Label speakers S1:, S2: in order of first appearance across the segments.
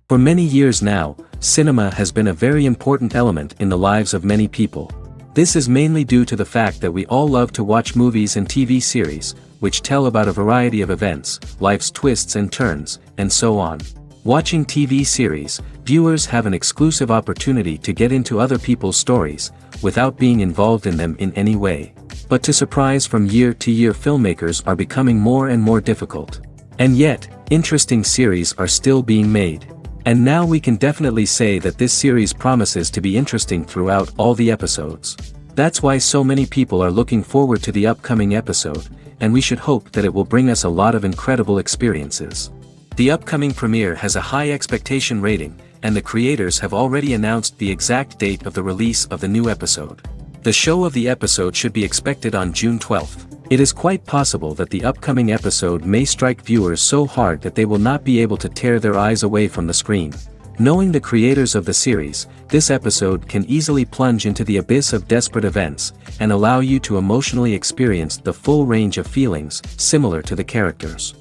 S1: For many years now, cinema has been a very important element in the lives of many people. This is mainly due to the fact that we all love to watch movies and TV series, which tell about a variety of events, life's twists and turns, and so on. Watching TV series, viewers have an exclusive opportunity to get into other people's stories, without being involved in them in any way. But to surprise from year to year, filmmakers are becoming more and more difficult. And yet, interesting series are still being made. And now we can definitely say that this series promises to be interesting throughout all the episodes. That's why so many people are looking forward to the upcoming episode, and we should hope that it will bring us a lot of incredible experiences. The upcoming premiere has a high expectation rating, and the creators have already announced the exact date of the release of the new episode. The show of the episode should be expected on June 12th. It is quite possible that the upcoming episode may strike viewers so hard that they will not be able to tear their eyes away from the screen. Knowing the creators of the series, this episode can easily plunge into the abyss of desperate events, and allow you to emotionally experience the full range of feelings, similar to the characters.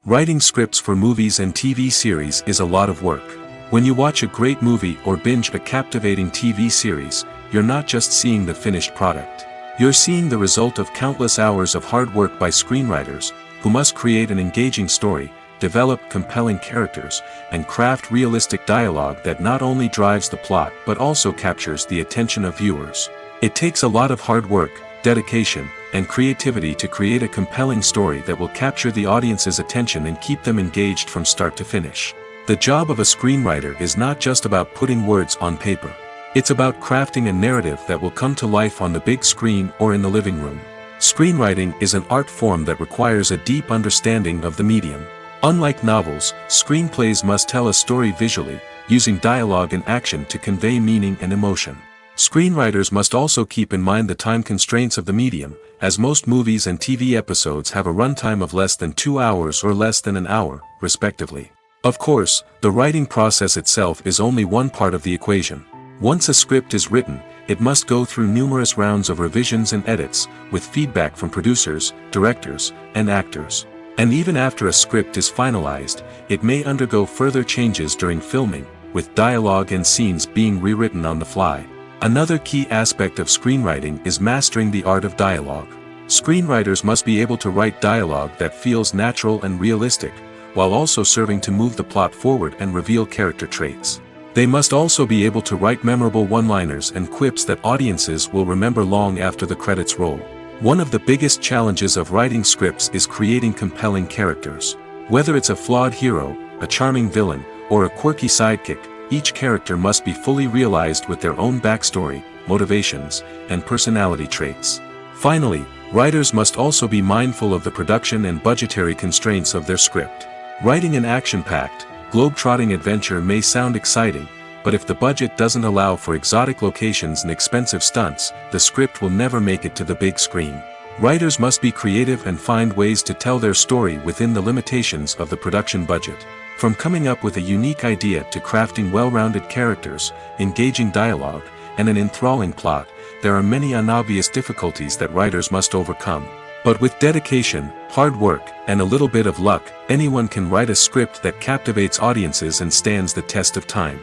S1: Writing scripts for movies and TV series is a lot of work. When you watch a great movie or binge a captivating TV series, you're not just seeing the finished product. You're seeing the result of countless hours of hard work by screenwriters, who must create an engaging story, develop compelling characters, and craft realistic dialogue that not only drives the plot but also captures the attention of viewers. It takes a lot of hard work, dedication, and creativity to create a compelling story that will capture the audience's attention and keep them engaged from start to finish. The job of a screenwriter is not just about putting words on paper. It's about crafting a narrative that will come to life on the big screen or in the living room. Screenwriting is an art form that requires a deep understanding of the medium. Unlike novels, screenplays must tell a story visually, using dialogue and action to convey meaning and emotion. Screenwriters must also keep in mind the time constraints of the medium, as most movies and TV episodes have a runtime of less than 2 hours or less than an hour, respectively. Of course, the writing process itself is only one part of the equation. Once a script is written, it must go through numerous rounds of revisions and edits, with feedback from producers, directors, and actors. And even after a script is finalized, it may undergo further changes during filming, with dialogue and scenes being rewritten on the fly. Another key aspect of screenwriting is mastering the art of dialogue. Screenwriters must be able to write dialogue that feels natural and realistic, while also serving to move the plot forward and reveal character traits. They must also be able to write memorable one-liners and quips that audiences will remember long after the credits roll. One of the biggest challenges of writing scripts is creating compelling characters. Whether it's a flawed hero, a charming villain, or a quirky sidekick, each character must be fully realized with their own backstory, motivations, and personality traits. Finally, writers must also be mindful of the production and budgetary constraints of their script. Writing an action-packed, globe-trotting adventure may sound exciting, but if the budget doesn't allow for exotic locations and expensive stunts, the script will never make it to the big screen. Writers must be creative and find ways to tell their story within the limitations of the production budget. From coming up with a unique idea to crafting well-rounded characters, engaging dialogue, and an enthralling plot, there are many unobvious difficulties that writers must overcome. But with dedication, hard work, and a little bit of luck, anyone can write a script that captivates audiences and stands the test of time.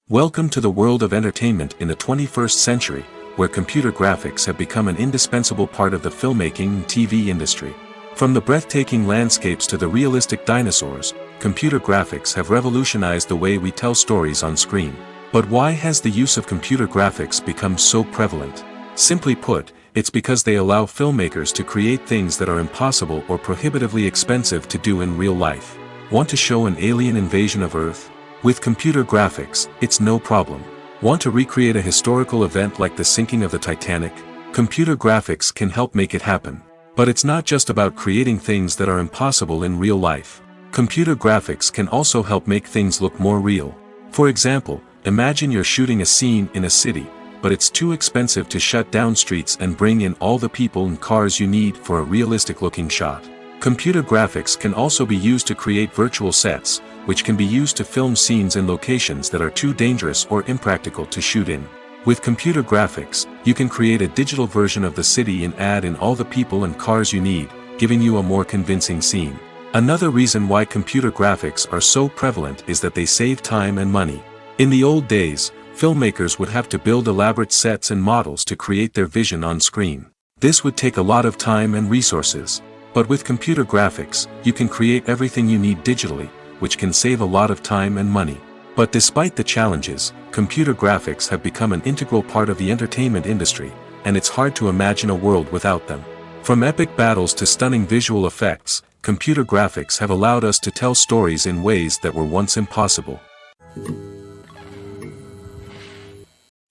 S1: Welcome to the world of entertainment in the 21st century, where computer graphics have become an indispensable part of the filmmaking and TV industry. From the breathtaking landscapes to the realistic dinosaurs, computer graphics have revolutionized the way we tell stories on screen. But why has the use of computer graphics become so prevalent? Simply put, it's because they allow filmmakers to create things that are impossible or prohibitively expensive to do in real life. Want to show an alien invasion of Earth? With computer graphics, it's no problem. Want to recreate a historical event like the sinking of the Titanic? Computer graphics can help make it happen. But it's not just about creating things that are impossible in real life. Computer graphics can also help make things look more real. For example, imagine you're shooting a scene in a city, but it's too expensive to shut down streets and bring in all the people and cars you need for a realistic-looking shot. Computer graphics can also be used to create virtual sets, which can be used to film scenes in locations that are too dangerous or impractical to shoot in. With computer graphics, you can create a digital version of the city and add in all the people and cars you need, giving you a more convincing scene. Another reason why computer graphics are so prevalent is that they save time and money. In the old days, filmmakers would have to build elaborate sets and models to create their vision on screen. This would take a lot of time and resources. But with computer graphics, you can create everything you need digitally, which can save a lot of time and money. But despite the challenges, computer graphics have become an integral part of the entertainment industry, and it's hard to imagine a world without them. From epic battles to stunning visual effects, computer graphics have allowed us to tell stories in ways that were once impossible.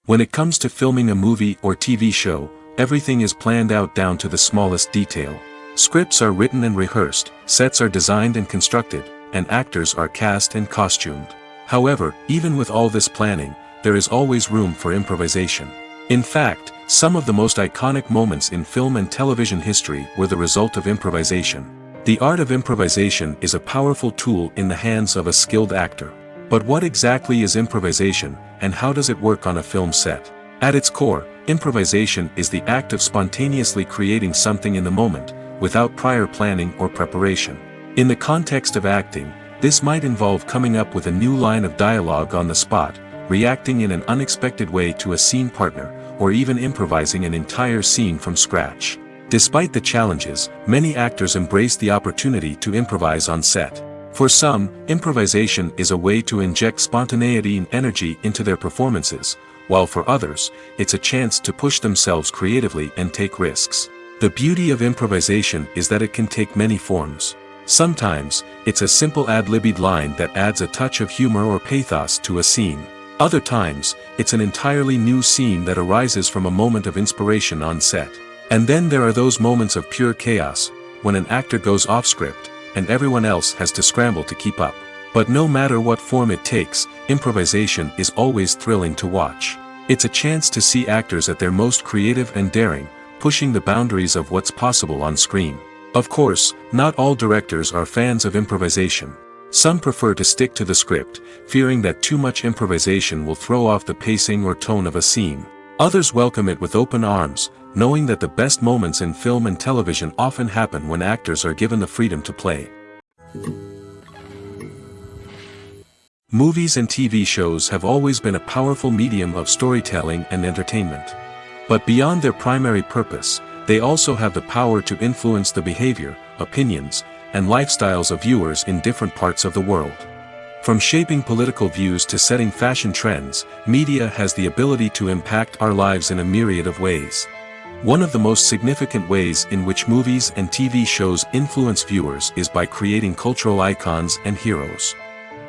S1: When it comes to filming a movie or TV show, everything is planned out down to the smallest detail. Scripts are written and rehearsed, sets are designed and constructed, and actors are cast and costumed. However, even with all this planning, there is always room for improvisation. In fact, some of the most iconic moments in film and television history were the result of improvisation. The art of improvisation is a powerful tool in the hands of a skilled actor. But what exactly is improvisation, and how does it work on a film set? At its core, improvisation is the act of spontaneously creating something in the moment, without prior planning or preparation. In the context of acting, this might involve coming up with a new line of dialogue on the spot, reacting in an unexpected way to a scene partner, or even improvising an entire scene from scratch. Despite the challenges, many actors embrace the opportunity to improvise on set. For some, improvisation is a way to inject spontaneity and energy into their performances, while for others, it's a chance to push themselves creatively and take risks. The beauty of improvisation is that it can take many forms. Sometimes, it's a simple ad-libbed line that adds a touch of humor or pathos to a scene. Other times, it's an entirely new scene that arises from a moment of inspiration on set. And then there are those moments of pure chaos, when an actor goes off script, and everyone else has to scramble to keep up. But no matter what form it takes, improvisation is always thrilling to watch. It's a chance to see actors at their most creative and daring, pushing the boundaries of what's possible on screen. Of course, not all directors are fans of improvisation. Some prefer to stick to the script, fearing that too much improvisation will throw off the pacing or tone of a scene. Others welcome it with open arms, knowing that the best moments in film and television often happen when actors are given the freedom to play. Movies and TV shows have always been a powerful medium of storytelling and entertainment. But beyond their primary purpose, they also have the power to influence the behavior, opinions, and lifestyles of viewers in different parts of the world. From shaping political views to setting fashion trends, media has the ability to impact our lives in a myriad of ways. One of the most significant ways in which movies and TV shows influence viewers is by creating cultural icons and heroes.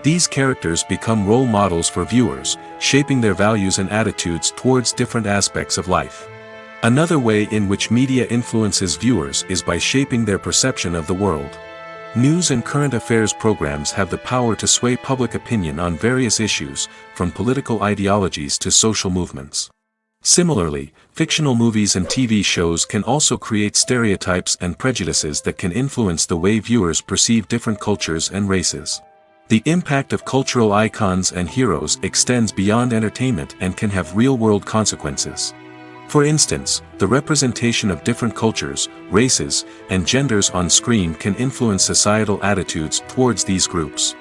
S1: These characters become role models for viewers, shaping their values and attitudes towards different aspects of life. Another way in which media influences viewers is by shaping their perception of the world. News and current affairs programs have the power to sway public opinion on various issues, from political ideologies to social movements. Similarly, fictional movies and TV shows can also create stereotypes and prejudices that can influence the way viewers perceive different cultures and races. The impact of cultural icons and heroes extends beyond entertainment and can have real-world consequences. For instance, the representation of different cultures, races, and genders on screen can influence societal attitudes towards these groups.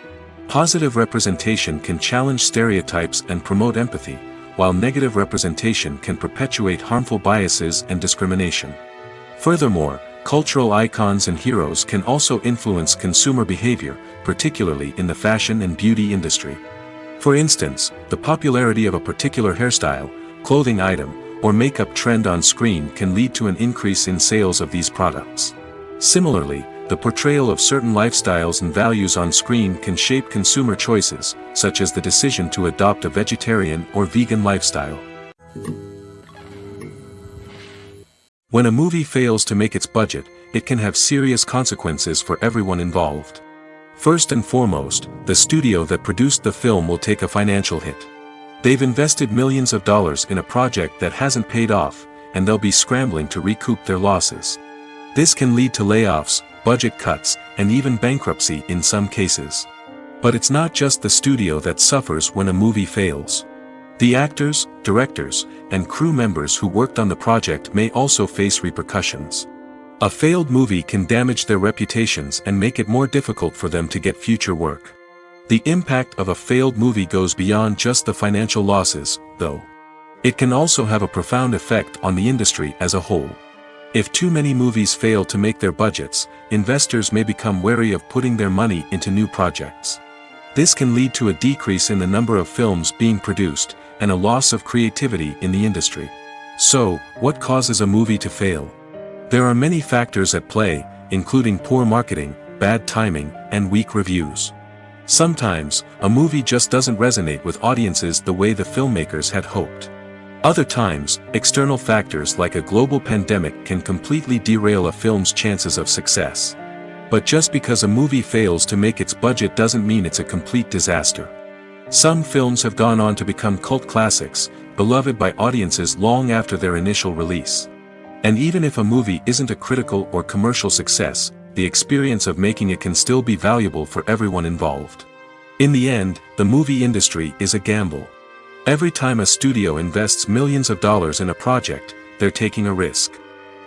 S1: Positive representation can challenge stereotypes and promote empathy, while negative representation can perpetuate harmful biases and discrimination. Furthermore, cultural icons and heroes can also influence consumer behavior, particularly in the fashion and beauty industry. For instance, the popularity of a particular hairstyle, clothing item, or makeup trend on screen can lead to an increase in sales of these products. Similarly, the portrayal of certain lifestyles and values on screen can shape consumer choices, such as the decision to adopt a vegetarian or vegan lifestyle. When a movie fails to make its budget, it can have serious consequences for everyone involved. First and foremost, the studio that produced the film will take a financial hit. They've invested millions of dollars in a project that hasn't paid off, and they'll be scrambling to recoup their losses. This can lead to layoffs, budget cuts, and even bankruptcy in some cases. But it's not just the studio that suffers when a movie fails. The actors, directors, and crew members who worked on the project may also face repercussions. A failed movie can damage their reputations and make it more difficult for them to get future work. The impact of a failed movie goes beyond just the financial losses, though. It can also have a profound effect on the industry as a whole. If too many movies fail to make their budgets, investors may become wary of putting their money into new projects. This can lead to a decrease in the number of films being produced, and a loss of creativity in the industry. So, what causes a movie to fail? There are many factors at play, including poor marketing, bad timing, and weak reviews. Sometimes, a movie just doesn't resonate with audiences the way the filmmakers had hoped. Other times, external factors like a global pandemic can completely derail a film's chances of success. But just because a movie fails to make its budget doesn't mean it's a complete disaster. Some films have gone on to become cult classics, beloved by audiences long after their initial release. And even if a movie isn't a critical or commercial success, the experience of making it can still be valuable for everyone involved. In the end, the movie industry is a gamble. Every time a studio invests millions of dollars in a project, they're taking a risk.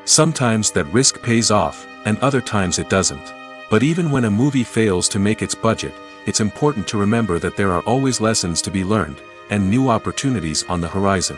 S1: Sometimes that risk pays off, and other times it doesn't. But even when a movie fails to make its budget, it's important to remember that there are always lessons to be learned, and new opportunities on the horizon.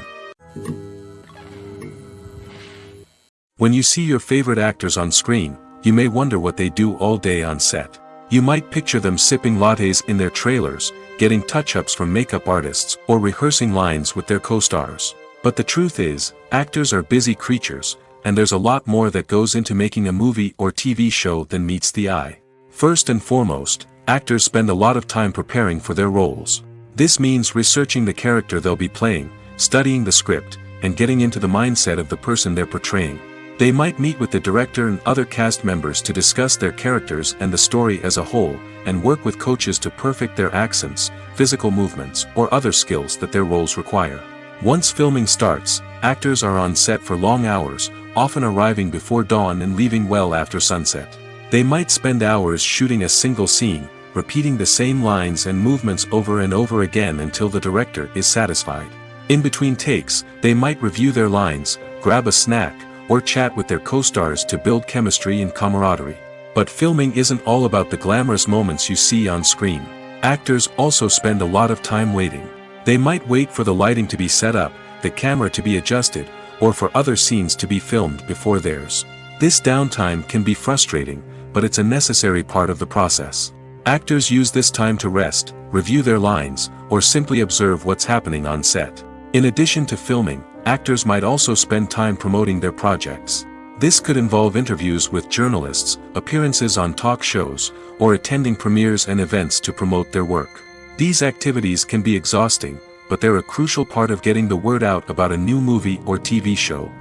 S1: When you see your favorite actors on screen, you may wonder what they do all day on set. You might picture them sipping lattes in their trailers, getting touch-ups from makeup artists, or rehearsing lines with their co-stars. But the truth is, actors are busy creatures, and there's a lot more that goes into making a movie or TV show than meets the eye. First and foremost, actors spend a lot of time preparing for their roles. This means researching the character they'll be playing, studying the script, and getting into the mindset of the person they're portraying. They might meet with the director and other cast members to discuss their characters and the story as a whole, and work with coaches to perfect their accents, physical movements, or other skills that their roles require. Once filming starts, actors are on set for long hours, often arriving before dawn and leaving well after sunset. They might spend hours shooting a single scene, repeating the same lines and movements over and over again until the director is satisfied. In between takes, they might review their lines, grab a snack, or chat with their co-stars to build chemistry and camaraderie. But filming isn't all about the glamorous moments you see on screen. Actors also spend a lot of time waiting. They might wait for the lighting to be set up, the camera to be adjusted, or for other scenes to be filmed before theirs. This downtime can be frustrating, but it's a necessary part of the process. Actors use this time to rest, review their lines, or simply observe what's happening on set. In addition to filming, actors might also spend time promoting their projects. This could involve interviews with journalists, appearances on talk shows, or attending premieres and events to promote their work. These activities can be exhausting, but they're a crucial part of getting the word out about a new movie or TV show.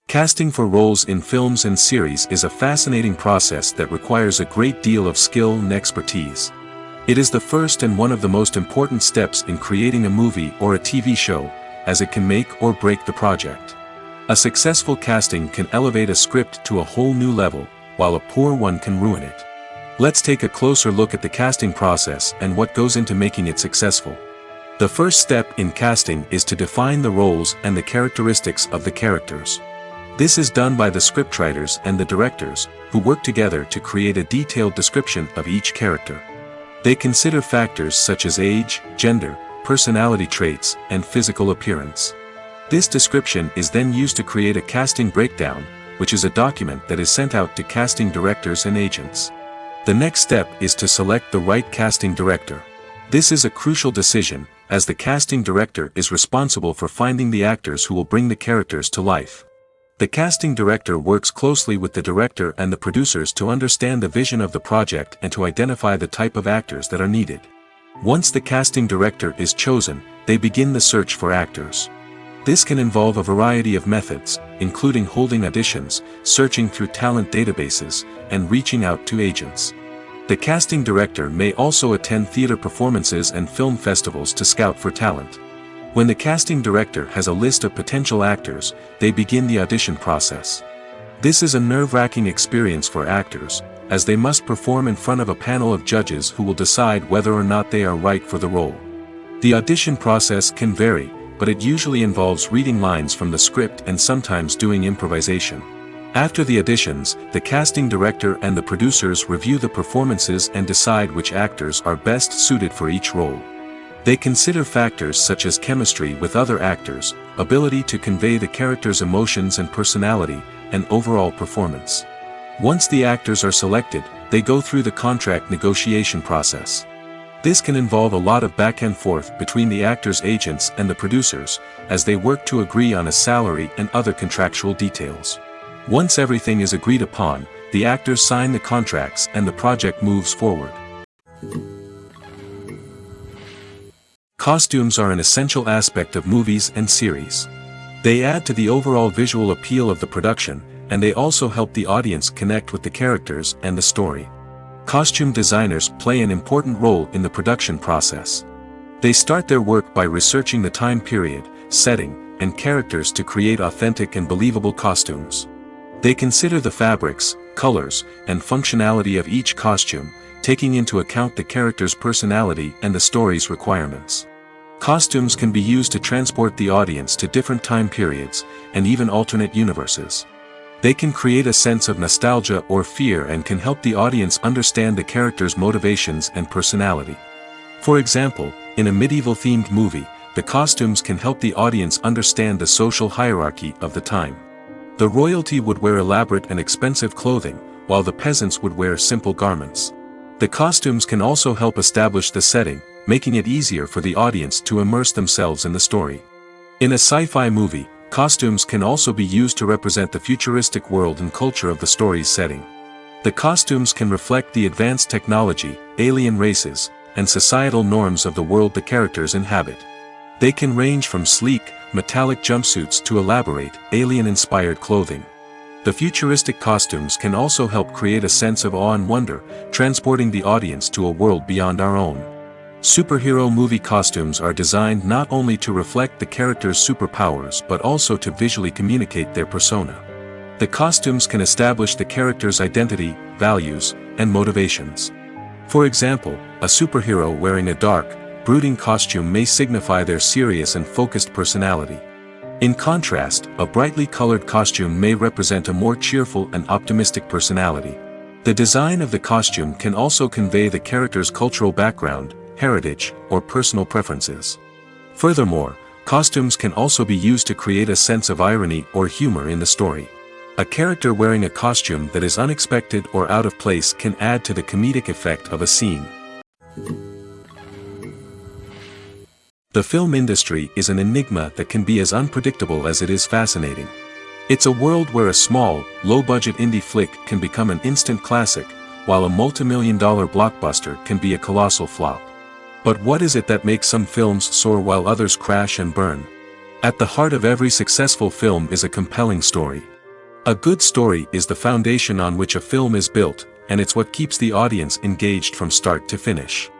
S1: Casting for roles in films and series is a fascinating process that requires a great deal of skill and expertise. It is the first and one of the most important steps in creating a movie or a TV show, as it can make or break the project. A successful casting can elevate a script to a whole new level, while a poor one can ruin it. Let's take a closer look at the casting process and what goes into making it successful. The first step in casting is to define the roles and the characteristics of the characters. This is done by the scriptwriters and the directors, who work together to create a detailed description of each character. They consider factors such as age, gender, personality traits, and physical appearance. This description is then used to create a casting breakdown, which is a document that is sent out to casting directors and agents. The next step is to select the right casting director. This is a crucial decision, as the casting director is responsible for finding the actors who will bring the characters to life. The casting director works closely with the director and the producers to understand the vision of the project and to identify the type of actors that are needed. Once the casting director is chosen, they begin the search for actors. This can involve a variety of methods, including holding auditions, searching through talent databases, and reaching out to agents. The casting director may also attend theater performances and film festivals to scout for talent. When the casting director has a list of potential actors, they begin the audition process. This is a nerve-wracking experience for actors, as they must perform in front of a panel of judges who will decide whether or not they are right for the role. The audition process can vary, but it usually involves reading lines from the script and sometimes doing improvisation. After the auditions, the casting director and the producers review the performances and decide which actors are best suited for each role. They consider factors such as chemistry with other actors, ability to convey the character's emotions and personality, and overall performance. Once the actors are selected, they go through the contract negotiation process. This can involve a lot of back and forth between the actors' agents and the producers, as they work to agree on a salary and other contractual details. Once everything is agreed upon, the actors sign the contracts and the project moves forward. Costumes are an essential aspect of movies and series. They add to the overall visual appeal of the production, and they also help the audience connect with the characters and the story. Costume designers play an important role in the production process. They start their work by researching the time period, setting, and characters to create authentic and believable costumes. They consider the fabrics, colors, and functionality of each costume, taking into account the character's personality and the story's requirements. Costumes can be used to transport the audience to different time periods, and even alternate universes. They can create a sense of nostalgia or fear and can help the audience understand the character's motivations and personality. For example, in a medieval-themed movie, the costumes can help the audience understand the social hierarchy of the time. The royalty would wear elaborate and expensive clothing, while the peasants would wear simple garments. The costumes can also help establish the setting, making it easier for the audience to immerse themselves in the story. In a sci-fi movie, costumes can also be used to represent the futuristic world and culture of the story's setting. The costumes can reflect the advanced technology, alien races, and societal norms of the world the characters inhabit. They can range from sleek, metallic jumpsuits to elaborate, alien-inspired clothing. The futuristic costumes can also help create a sense of awe and wonder, transporting the audience to a world beyond our own. Superhero movie costumes are designed not only to reflect the character's superpowers but also to visually communicate their persona. The costumes can establish the character's identity, values, and motivations. For example, a superhero wearing a dark, brooding costume may signify their serious and focused personality. In contrast, a brightly colored costume may represent a more cheerful and optimistic personality. The design of the costume can also convey the character's cultural background, heritage, or personal preferences. Furthermore, costumes can also be used to create a sense of irony or humor in the story. A character wearing a costume that is unexpected or out of place can add to the comedic effect of a scene. The film industry is an enigma that can be as unpredictable as it is fascinating. It's a world where a small, low-budget indie flick can become an instant classic, while a multi-million-dollar blockbuster can be a colossal flop. But what is it that makes some films soar while others crash and burn? At the heart of every successful film is a compelling story. A good story is the foundation on which a film is built, and it's what keeps the audience engaged from start to finish.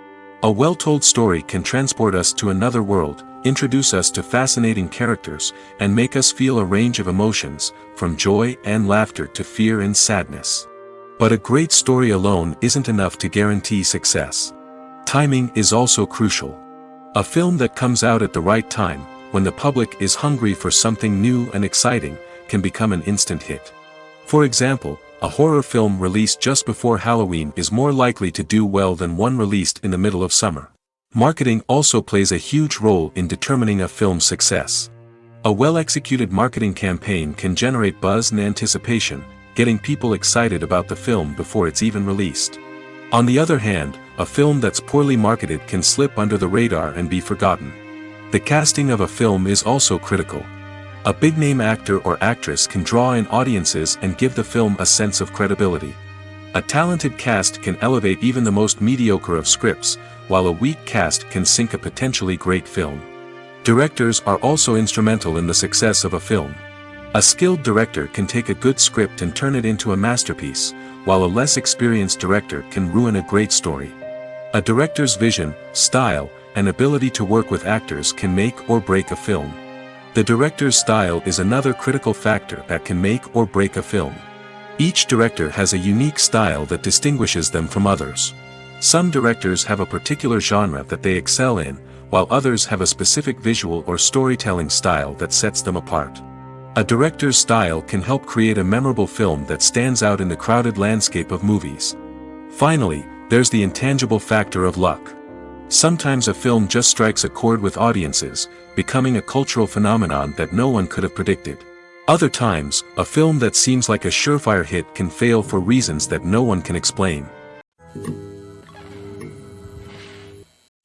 S1: A well-told story can transport us to another world, introduce us to fascinating characters, and make us feel a range of emotions, from joy and laughter to fear and sadness. But a great story alone isn't enough to guarantee success. Timing is also crucial. A film that comes out at the right time, when the public is hungry for something new and exciting, can become an instant hit. For example, a horror film released just before Halloween is more likely to do well than one released in the middle of summer. Marketing also plays a huge role in determining a film's success. A well-executed marketing campaign can generate buzz and anticipation, getting people excited about the film before it's even released. On the other hand, a film that's poorly marketed can slip under the radar and be forgotten. The casting of a film is also critical. A big-name actor or actress can draw in audiences and give the film a sense of credibility. A talented cast can elevate even the most mediocre of scripts, while a weak cast can sink a potentially great film. Directors are also instrumental in the success of a film. A skilled director can take a good script and turn it into a masterpiece, while a less experienced director can ruin a great story. A director's vision, style, and ability to work with actors can make or break a film. The director's style is another critical factor that can make or break a film. Each director has a unique style that distinguishes them from others. Some directors have a particular genre that they excel in, while others have a specific visual or storytelling style that sets them apart. A director's style can help create a memorable film that stands out in the crowded landscape of movies. Finally, there's the intangible factor of luck. Sometimes a film just strikes a chord with audiences, becoming a cultural phenomenon that no one could have predicted. Other times, a film that seems like a surefire hit can fail for reasons that no one can explain.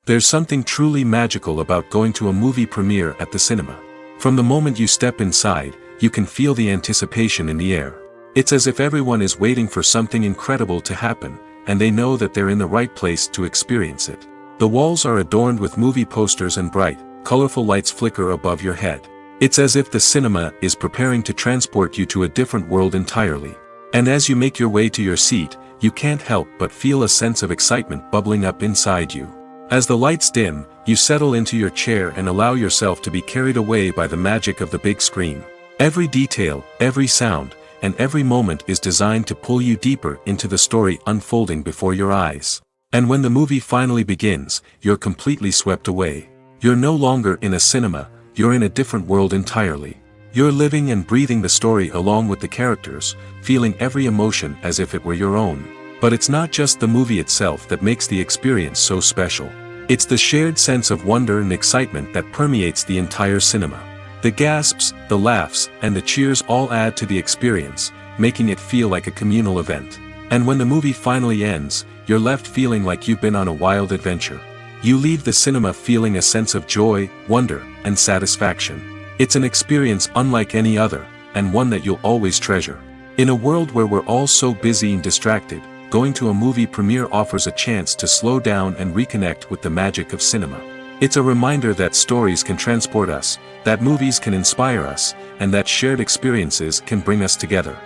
S1: There's something truly magical about going to a movie premiere at the cinema. From the moment you step inside, you can feel the anticipation in the air. It's as if everyone is waiting for something incredible to happen, and they know that they're in the right place to experience it. The walls are adorned with movie posters and bright, colorful lights flicker above your head. It's as if the cinema is preparing to transport you to a different world entirely. And as you make your way to your seat, you can't help but feel a sense of excitement bubbling up inside you. As the lights dim, you settle into your chair and allow yourself to be carried away by the magic of the big screen. Every detail, every sound, and every moment is designed to pull you deeper into the story unfolding before your eyes. And when the movie finally begins, you're completely swept away. You're no longer in a cinema, you're in a different world entirely. You're living and breathing the story along with the characters, feeling every emotion as if it were your own. But it's not just the movie itself that makes the experience so special. It's the shared sense of wonder and excitement that permeates the entire cinema. The gasps, the laughs, and the cheers all add to the experience, making it feel like a communal event. And when the movie finally ends, you're left feeling like you've been on a wild adventure. You leave the cinema feeling a sense of joy, wonder, and satisfaction. It's an experience unlike any other, and one that you'll always treasure. In a world where we're all so busy and distracted, going to a movie premiere offers a chance to slow down and reconnect with the magic of cinema. It's a reminder that stories can transport us, that movies can inspire us, and that shared experiences can bring us together.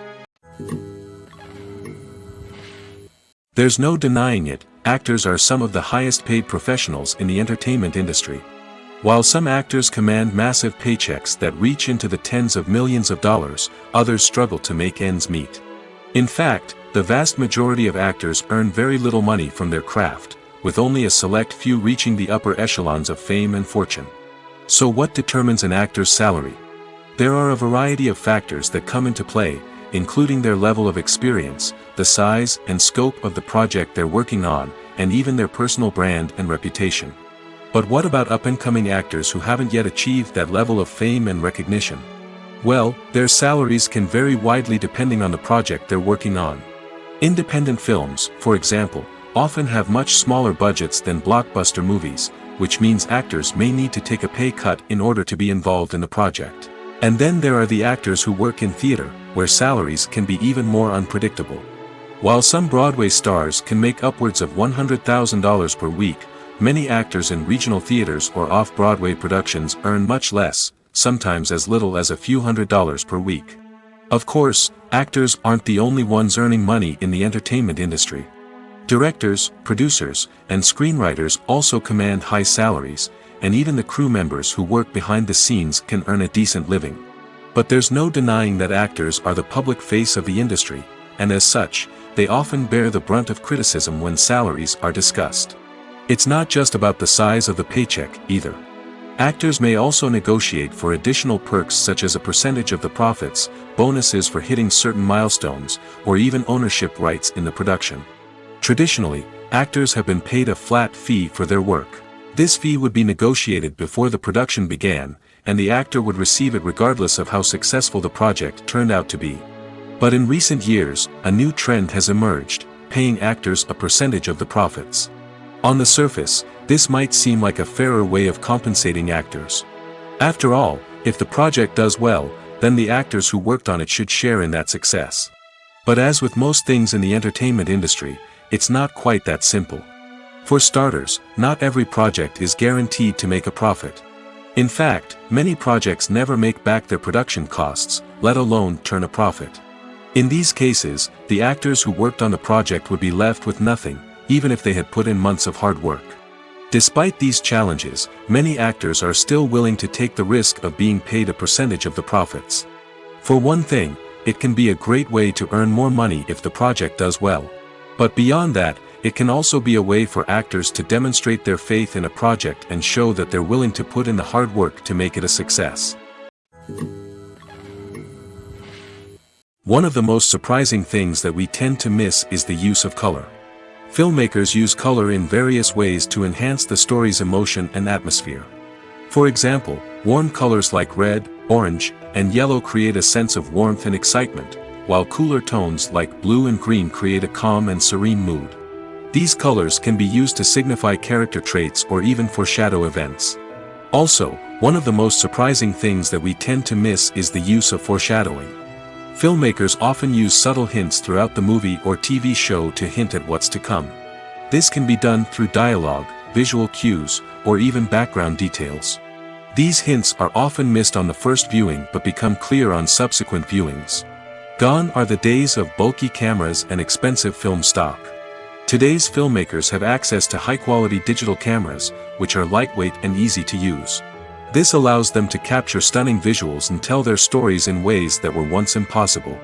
S1: There's no denying it, actors are some of the highest paid professionals in the entertainment industry. While some actors command massive paychecks that reach into the tens of millions of dollars, others struggle to make ends meet. In fact, the vast majority of actors earn very little money from their craft, with only a select few reaching the upper echelons of fame and fortune. So what determines an actor's salary? There are a variety of factors that come into play, including their level of experience, the size and scope of the project they're working on, and even their personal brand and reputation. But what about up-and-coming actors who haven't yet achieved that level of fame and recognition? Well, their salaries can vary widely depending on the project they're working on. Independent films, for example, often have much smaller budgets than blockbuster movies, which means actors may need to take a pay cut in order to be involved in the project. And then there are the actors who work in theater, where salaries can be even more unpredictable. While some Broadway stars can make upwards of $100,000 per week, many actors in regional theaters or off-Broadway productions earn much less, sometimes as little as a few $100s per week. Of course, actors aren't the only ones earning money in the entertainment industry. Directors, producers, and screenwriters also command high salaries, and even the crew members who work behind the scenes can earn a decent living. But there's no denying that actors are the public face of the industry, and as such, they often bear the brunt of criticism when salaries are discussed. It's not just about the size of the paycheck, either. Actors may also negotiate for additional perks such as a percentage of the profits, bonuses for hitting certain milestones, or even ownership rights in the production. Traditionally, actors have been paid a flat fee for their work. This fee would be negotiated before the production began, and the actor would receive it regardless of how successful the project turned out to be. But in recent years, a new trend has emerged, paying actors a percentage of the profits. On the surface, this might seem like a fairer way of compensating actors. After all, if the project does well, then the actors who worked on it should share in that success. But as with most things in the entertainment industry, it's not quite that simple. For starters, not every project is guaranteed to make a profit. In fact, many projects never make back their production costs, let alone turn a profit. In these cases, the actors who worked on the project would be left with nothing, even if they had put in months of hard work. Despite these challenges, many actors are still willing to take the risk of being paid a percentage of the profits. For one thing, it can be a great way to earn more money if the project does well. But beyond that, It can also be a way for actors to demonstrate their faith in a project and show that they're willing to put in the hard work to make it a success. One of the most surprising things that we tend to miss is the use of color. Filmmakers use color in various ways to enhance the story's emotion and atmosphere. For example, warm colors like red, orange, and yellow create a sense of warmth and excitement, while cooler tones like blue and green create a calm and serene mood. These colors can be used to signify character traits or even foreshadow events. Also, one of the most surprising things that we tend to miss is the use of foreshadowing. Filmmakers often use subtle hints throughout the movie or TV show to hint at what's to come. This can be done through dialogue, visual cues, or even background details. These hints are often missed on the first viewing but become clear on subsequent viewings. Gone are the days of bulky cameras and expensive film stock. Today's filmmakers have access to high-quality digital cameras, which are lightweight and easy to use. This allows them to capture stunning visuals and tell their stories in ways that were once impossible.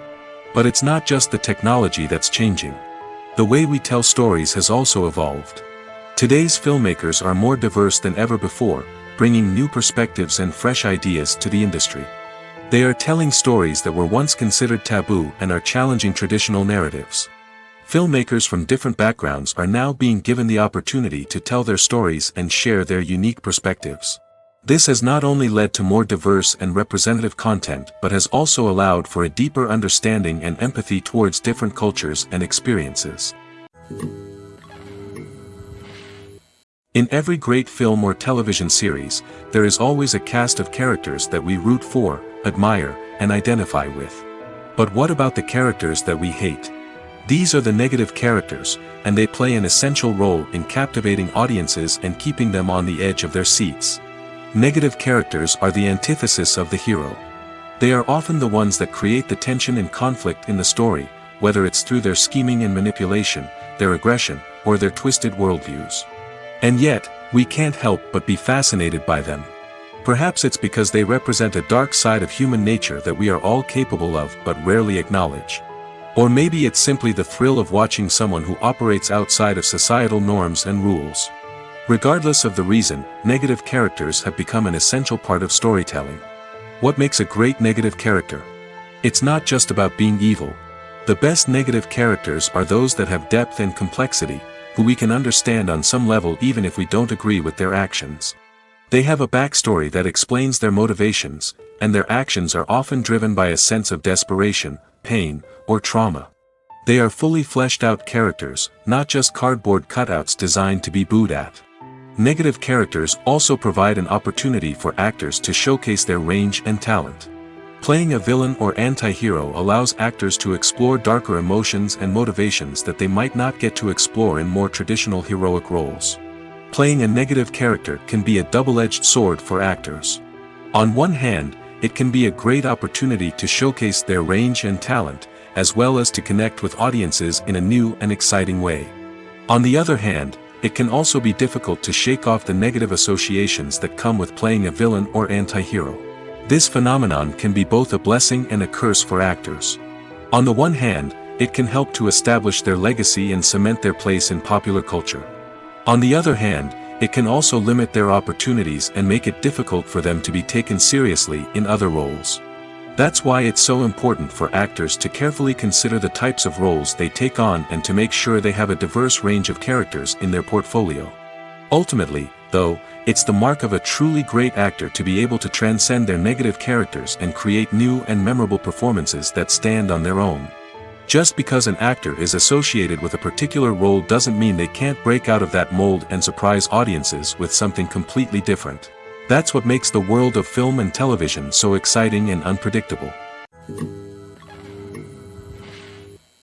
S1: But it's not just the technology that's changing. The way we tell stories has also evolved. Today's filmmakers are more diverse than ever before, bringing new perspectives and fresh ideas to the industry. They are telling stories that were once considered taboo and are challenging traditional narratives. Filmmakers from different backgrounds are now being given the opportunity to tell their stories and share their unique perspectives. This has not only led to more diverse and representative content but has also allowed for a deeper understanding and empathy towards different cultures and experiences. In every great film or television series, there is always a cast of characters that we root for, admire, and identify with. But what about the characters that we hate? These are the negative characters, and they play an essential role in captivating audiences and keeping them on the edge of their seats. Negative characters are the antithesis of the hero. They are often the ones that create the tension and conflict in the story, whether it's through their scheming and manipulation, their aggression, or their twisted worldviews. And yet, we can't help but be fascinated by them. Perhaps it's because they represent a dark side of human nature that we are all capable of but rarely acknowledge. Or maybe it's simply the thrill of watching someone who operates outside of societal norms and rules. Regardless of the reason, negative characters have become an essential part of storytelling. What makes a great negative character? It's not just about being evil. The best negative characters are those that have depth and complexity, who we can understand on some level even if we don't agree with their actions. They have a backstory that explains their motivations, and their actions are often driven by a sense of desperation, pain, or trauma. They are fully fleshed out characters, not just cardboard cutouts designed to be booed at. Negative characters also provide an opportunity for actors to showcase their range and talent. Playing a villain or anti-hero allows actors to explore darker emotions and motivations that they might not get to explore in more traditional heroic roles. Playing a negative character can be a double-edged sword for actors. On one hand, it can be a great opportunity to showcase their range and talent, as well as to connect with audiences in a new and exciting way. On the other hand, it can also be difficult to shake off the negative associations that come with playing a villain or anti-hero. This phenomenon can be both a blessing and a curse for actors. On the one hand, it can help to establish their legacy and cement their place in popular culture. On the other hand, it can also limit their opportunities and make it difficult for them to be taken seriously in other roles. That's why it's so important for actors to carefully consider the types of roles they take on and to make sure they have a diverse range of characters in their portfolio. Ultimately, though, it's the mark of a truly great actor to be able to transcend their negative characters and create new and memorable performances that stand on their own. Just because an actor is associated with a particular role doesn't mean they can't break out of that mold and surprise audiences with something completely different. That's what makes the world of film and television so exciting and unpredictable.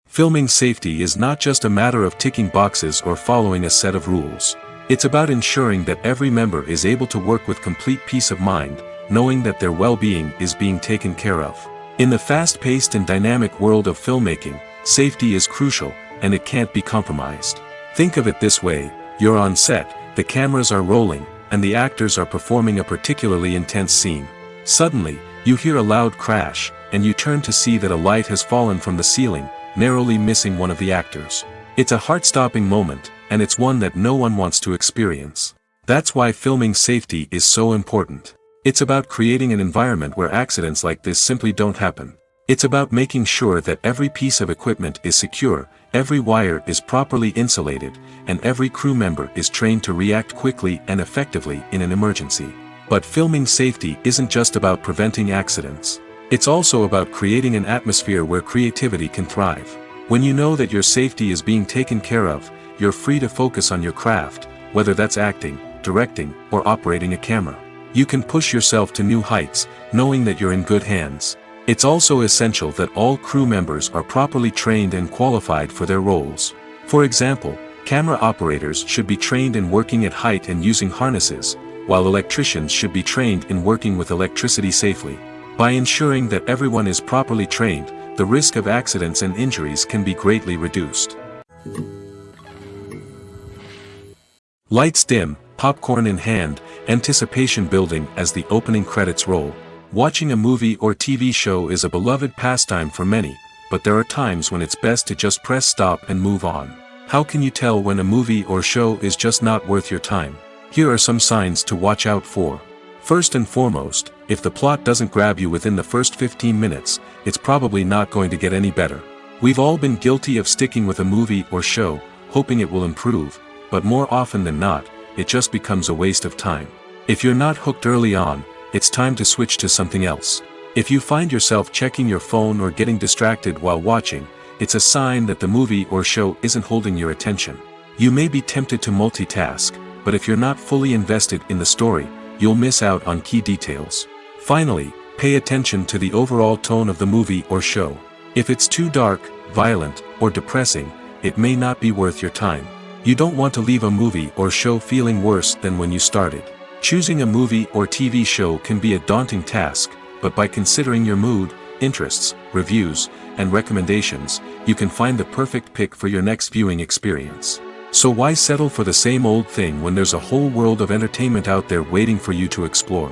S1: Filming safety is not just a matter of ticking boxes or following a set of rules. It's about ensuring that every member is able to work with complete peace of mind, knowing that their well-being is being taken care of. In the fast-paced and dynamic world of filmmaking, safety is crucial, and it can't be compromised. Think of it this way: you're on set, the cameras are rolling, and the actors are performing a particularly intense scene. Suddenly, you hear a loud crash, and you turn to see that a light has fallen from the ceiling, narrowly missing one of the actors. It's a heart-stopping moment, and it's one that no one wants to experience. That's why filming safety is so important. It's about creating an environment where accidents like this simply don't happen. It's about making sure that every piece of equipment is secure, every wire is properly insulated, and every crew member is trained to react quickly and effectively in an emergency. But filming safety isn't just about preventing accidents. It's also about creating an atmosphere where creativity can thrive. When you know that your safety is being taken care of, you're free to focus on your craft, whether that's acting, directing, or operating a camera. You can push yourself to new heights, knowing that you're in good hands. It's also essential that all crew members are properly trained and qualified for their roles. For example, camera operators should be trained in working at height and using harnesses, while electricians should be trained in working with electricity safely. By ensuring that everyone is properly trained, the risk of accidents and injuries can be greatly reduced. Lights dim, popcorn in hand, anticipation building as the opening credits roll. Watching a movie or TV show is a beloved pastime for many, but there are times when it's best to just press stop and move on. How can you tell when a movie or show is just not worth your time? Here are some signs to watch out for. First and foremost, if the plot doesn't grab you within the first 15 minutes, it's probably not going to get any better. We've all been guilty of sticking with a movie or show, hoping it will improve, but more often than not, it just becomes a waste of time. If you're not hooked early on, it's time to switch to something else. If you find yourself checking your phone or getting distracted while watching, it's a sign that the movie or show isn't holding your attention. You may be tempted to multitask, but if you're not fully invested in the story, you'll miss out on key details. Finally, pay attention to the overall tone of the movie or show. If it's too dark, violent, or depressing, it may not be worth your time. You don't want to leave a movie or show feeling worse than when you started. Choosing a movie or TV show can be a daunting task, but by considering your mood, interests, reviews, and recommendations, you can find the perfect pick for your next viewing experience. So why settle for the same old thing when there's a whole world of entertainment out there waiting for you to explore?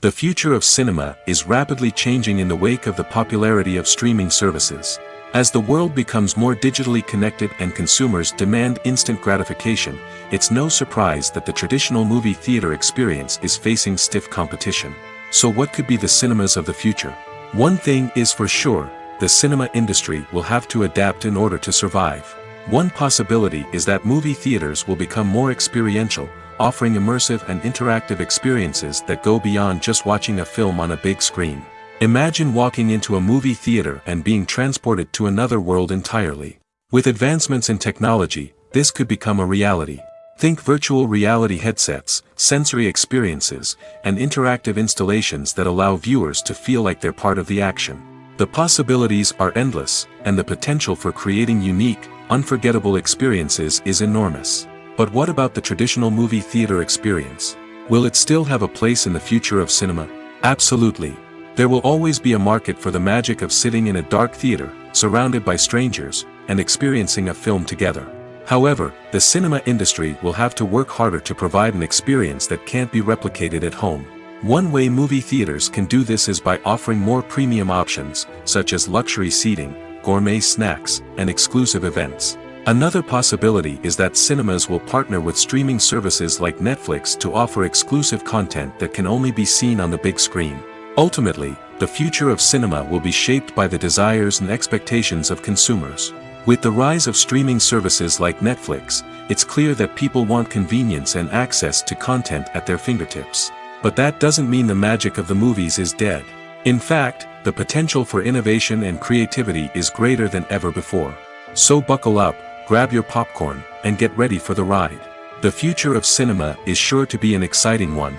S1: The future of cinema is rapidly changing in the wake of the popularity of streaming services. As the world becomes more digitally connected and consumers demand instant gratification, it's no surprise that the traditional movie theater experience is facing stiff competition. So what could be the cinemas of the future? One thing is for sure, the cinema industry will have to adapt in order to survive. One possibility is that movie theaters will become more experiential, offering immersive and interactive experiences that go beyond just watching a film on a big screen. Imagine walking into a movie theater and being transported to another world entirely. With advancements in technology, this could become a reality. Think virtual reality headsets, sensory experiences, and interactive installations that allow viewers to feel like they're part of the action. The possibilities are endless, and the potential for creating unique, unforgettable experiences is enormous. But what about the traditional movie theater experience? Will it still have a place in the future of cinema? Absolutely. There will always be a market for the magic of sitting in a dark theater, surrounded by strangers, and experiencing a film together. However, the cinema industry will have to work harder to provide an experience that can't be replicated at home. One way movie theaters can do this is by offering more premium options, such as luxury seating, gourmet snacks, and exclusive events. Another possibility is that cinemas will partner with streaming services like Netflix to offer exclusive content that can only be seen on the big screen. Ultimately, the future of cinema will be shaped by the desires and expectations of consumers. With the rise of streaming services like Netflix, it's clear that people want convenience and access to content at their fingertips. But that doesn't mean the magic of the movies is dead. In fact, the potential for innovation and creativity is greater than ever before. So buckle up, grab your popcorn, and get ready for the ride. The future of cinema is sure to be an exciting one.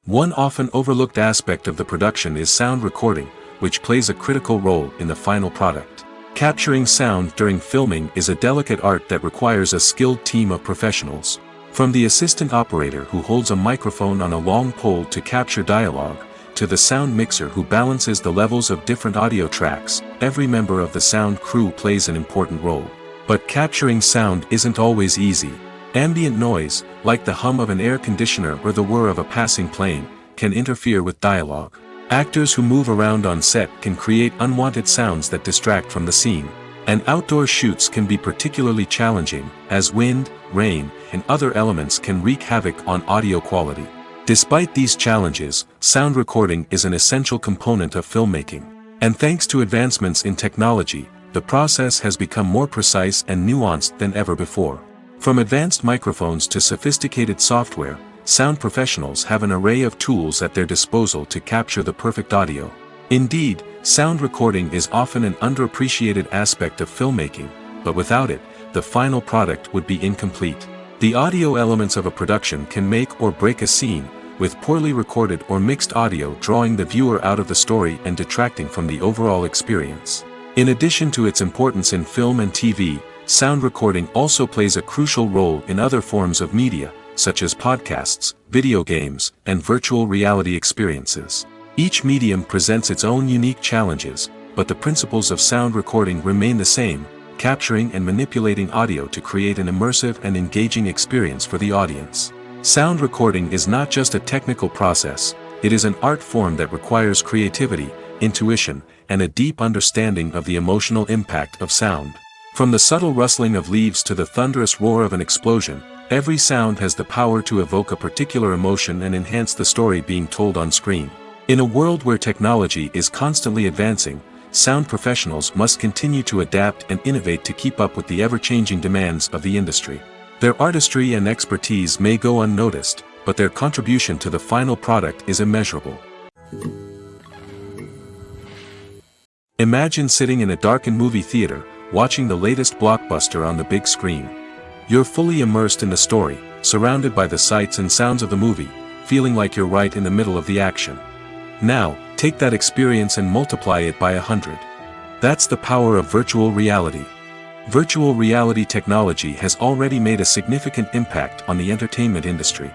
S1: One often overlooked aspect of the production is sound recording, which plays a critical role in the final product. Capturing sound during filming is a delicate art that requires a skilled team of professionals. From the assistant operator who holds a microphone on a long pole to capture dialogue, to the sound mixer who balances the levels of different audio tracks, every member of the sound crew plays an important role. But capturing sound isn't always easy. Ambient noise, like the hum of an air conditioner or the whir of a passing plane, can interfere with dialogue. Actors who move around on set can create unwanted sounds that distract from the scene. And outdoor shoots can be particularly challenging, as wind, rain, and other elements can wreak havoc on audio quality. Despite these challenges, sound recording is an essential component of filmmaking. And thanks to advancements in technology, the process has become more precise and nuanced than ever before. From advanced microphones to sophisticated software, sound professionals have an array of tools at their disposal to capture the perfect audio. Indeed, sound recording is often an underappreciated aspect of filmmaking, but without it, the final product would be incomplete. The audio elements of a production can make or break a scene, with poorly recorded or mixed audio drawing the viewer out of the story and detracting from the overall experience. In addition to its importance in film and TV, sound recording also plays a crucial role in other forms of media, such as podcasts, video games, and virtual reality experiences. Each medium presents its own unique challenges, but the principles of sound recording remain the same, capturing and manipulating audio to create an immersive and engaging experience for the audience. Sound recording is not just a technical process, it is an art form that requires creativity, intuition, and a deep understanding of the emotional impact of sound. From the subtle rustling of leaves to the thunderous roar of an explosion, every sound has the power to evoke a particular emotion and enhance the story being told on screen. In a world where technology is constantly advancing, sound professionals must continue to adapt and innovate to keep up with the ever-changing demands of the industry. Their artistry and expertise may go unnoticed, but their contribution to the final product is immeasurable. Imagine sitting in a darkened movie theater, watching the latest blockbuster on the big screen. You're fully immersed in the story, surrounded by the sights and sounds of the movie, feeling like you're right in the middle of the action. Now, take that experience and multiply it by 100. That's the power of virtual reality. Virtual reality technology has already made a significant impact on the entertainment industry.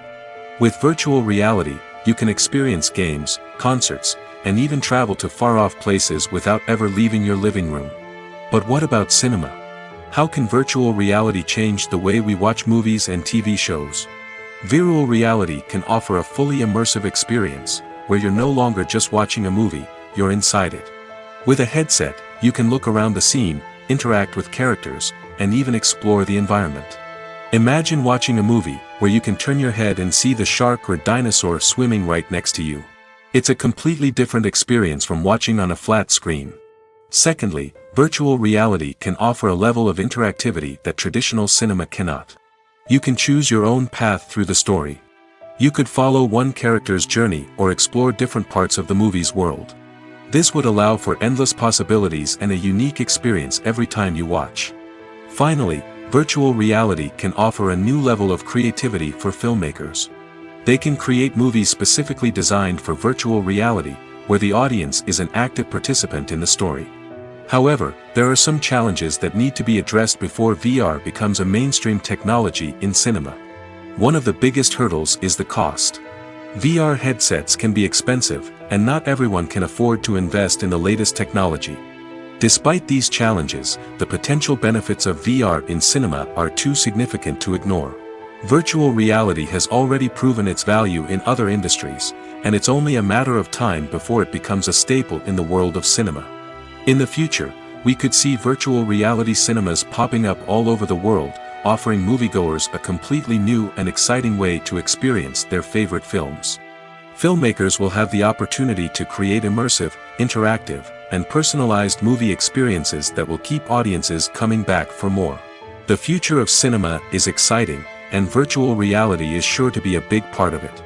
S1: With virtual reality, you can experience games, concerts, and even travel to far-off places without ever leaving your living room. But what about cinema? How can virtual reality change the way we watch movies and TV shows? Virtual reality can offer a fully immersive experience, where you're no longer just watching a movie, you're inside it. With a headset, you can look around the scene, interact with characters, and even explore the environment. Imagine watching a movie where you can turn your head and see the shark or dinosaur swimming right next to you. It's a completely different experience from watching on a flat screen. Secondly, virtual reality can offer a level of interactivity that traditional cinema cannot. You can choose your own path through the story. You could follow one character's journey or explore different parts of the movie's world. This would allow for endless possibilities and a unique experience every time you watch. Finally, virtual reality can offer a new level of creativity for filmmakers. They can create movies specifically designed for virtual reality, where the audience is an active participant in the story. However, there are some challenges that need to be addressed before VR becomes a mainstream technology in cinema. One of the biggest hurdles is the cost. VR headsets can be expensive, and not everyone can afford to invest in the latest technology. Despite these challenges, the potential benefits of VR in cinema are too significant to ignore. Virtual reality has already proven its value in other industries, and it's only a matter of time before it becomes a staple in the world of cinema. In the future, we could see virtual reality cinemas popping up all over the world, offering moviegoers a completely new and exciting way to experience their favorite films. Filmmakers will have the opportunity to create immersive, interactive, and personalized movie experiences that will keep audiences coming back for more. The future of cinema is exciting, and virtual reality is sure to be a big part of it.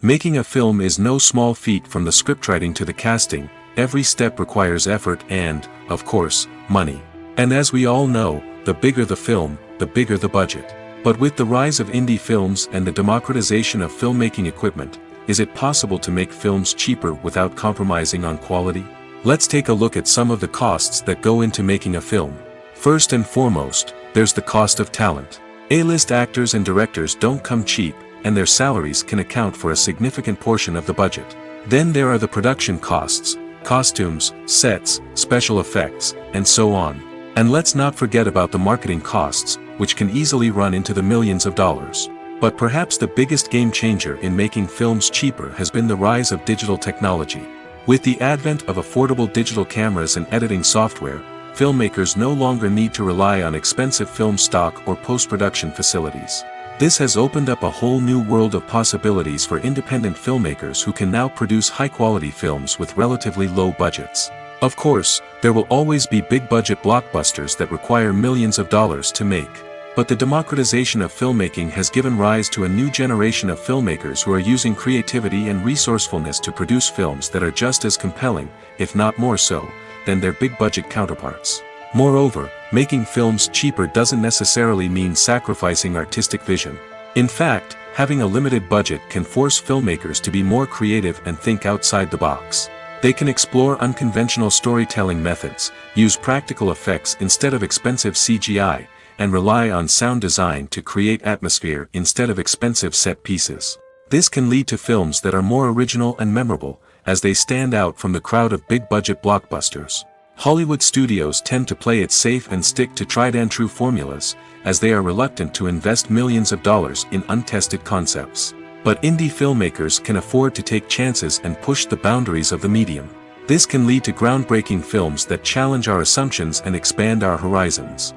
S1: Making a film is no small feat. From the scriptwriting to the casting, every step requires effort and, of course, money. And as we all know, the bigger the film, the bigger the budget. But with the rise of indie films and the democratization of filmmaking equipment, is it possible to make films cheaper without compromising on quality? Let's take a look at some of the costs that go into making a film. First and foremost, there's the cost of talent. A-list actors and directors don't come cheap, and their salaries can account for a significant portion of the budget. Then there are the production costs, costumes, sets, special effects, and so on. And let's not forget about the marketing costs, which can easily run into the millions of dollars. But perhaps the biggest game changer in making films cheaper has been the rise of digital technology. With the advent of affordable digital cameras and editing software, filmmakers no longer need to rely on expensive film stock or post-production facilities. This has opened up a whole new world of possibilities for independent filmmakers who can now produce high-quality films with relatively low budgets. Of course, there will always be big-budget blockbusters that require millions of dollars to make. But the democratization of filmmaking has given rise to a new generation of filmmakers who are using creativity and resourcefulness to produce films that are just as compelling, if not more so, than their big-budget counterparts. Moreover, making films cheaper doesn't necessarily mean sacrificing artistic vision. In fact, having a limited budget can force filmmakers to be more creative and think outside the box. They can explore unconventional storytelling methods, use practical effects instead of expensive CGI, and rely on sound design to create atmosphere instead of expensive set pieces. This can lead to films that are more original and memorable, as they stand out from the crowd of big-budget blockbusters. Hollywood studios tend to play it safe and stick to tried-and-true formulas, as they are reluctant to invest millions of dollars in untested concepts. But indie filmmakers can afford to take chances and push the boundaries of the medium. This can lead to groundbreaking films that challenge our assumptions and expand our horizons.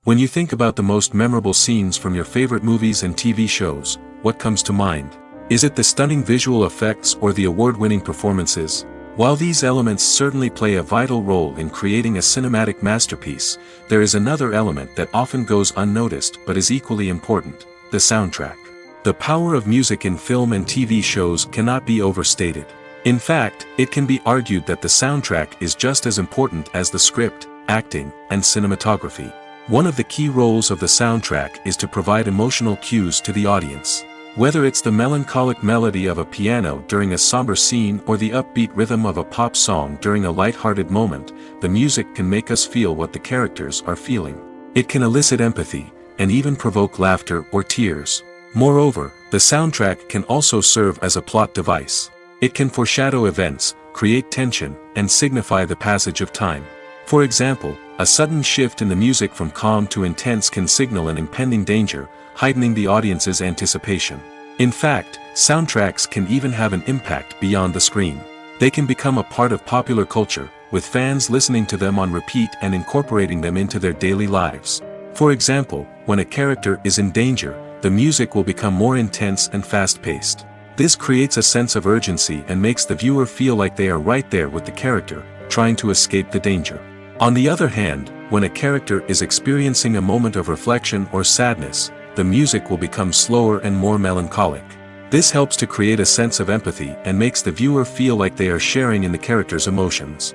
S1: When you think about the most memorable scenes from your favorite movies and TV shows, what comes to mind? Is it the stunning visual effects or the award-winning performances? While these elements certainly play a vital role in creating a cinematic masterpiece, there is another element that often goes unnoticed but is equally important: the soundtrack. The power of music in film and TV shows cannot be overstated. In fact, it can be argued that the soundtrack is just as important as the script, acting, and cinematography. One of the key roles of the soundtrack is to provide emotional cues to the audience. Whether it's the melancholic melody of a piano during a somber scene or the upbeat rhythm of a pop song during a light-hearted moment, the music can make us feel what the characters are feeling. It can elicit empathy, and even provoke laughter or tears. Moreover, the soundtrack can also serve as a plot device. It can foreshadow events, create tension, and signify the passage of time. For example, a sudden shift in the music from calm to intense can signal an impending danger, heightening the audience's anticipation. In fact, soundtracks can even have an impact beyond the screen. They can become a part of popular culture, with fans listening to them on repeat and incorporating them into their daily lives. For example, when a character is in danger, the music will become more intense and fast-paced. This creates a sense of urgency and makes the viewer feel like they are right there with the character, trying to escape the danger. On the other hand, when a character is experiencing a moment of reflection or sadness, the music will become slower and more melancholic. This helps to create a sense of empathy and makes the viewer feel like they are sharing in the character's emotions.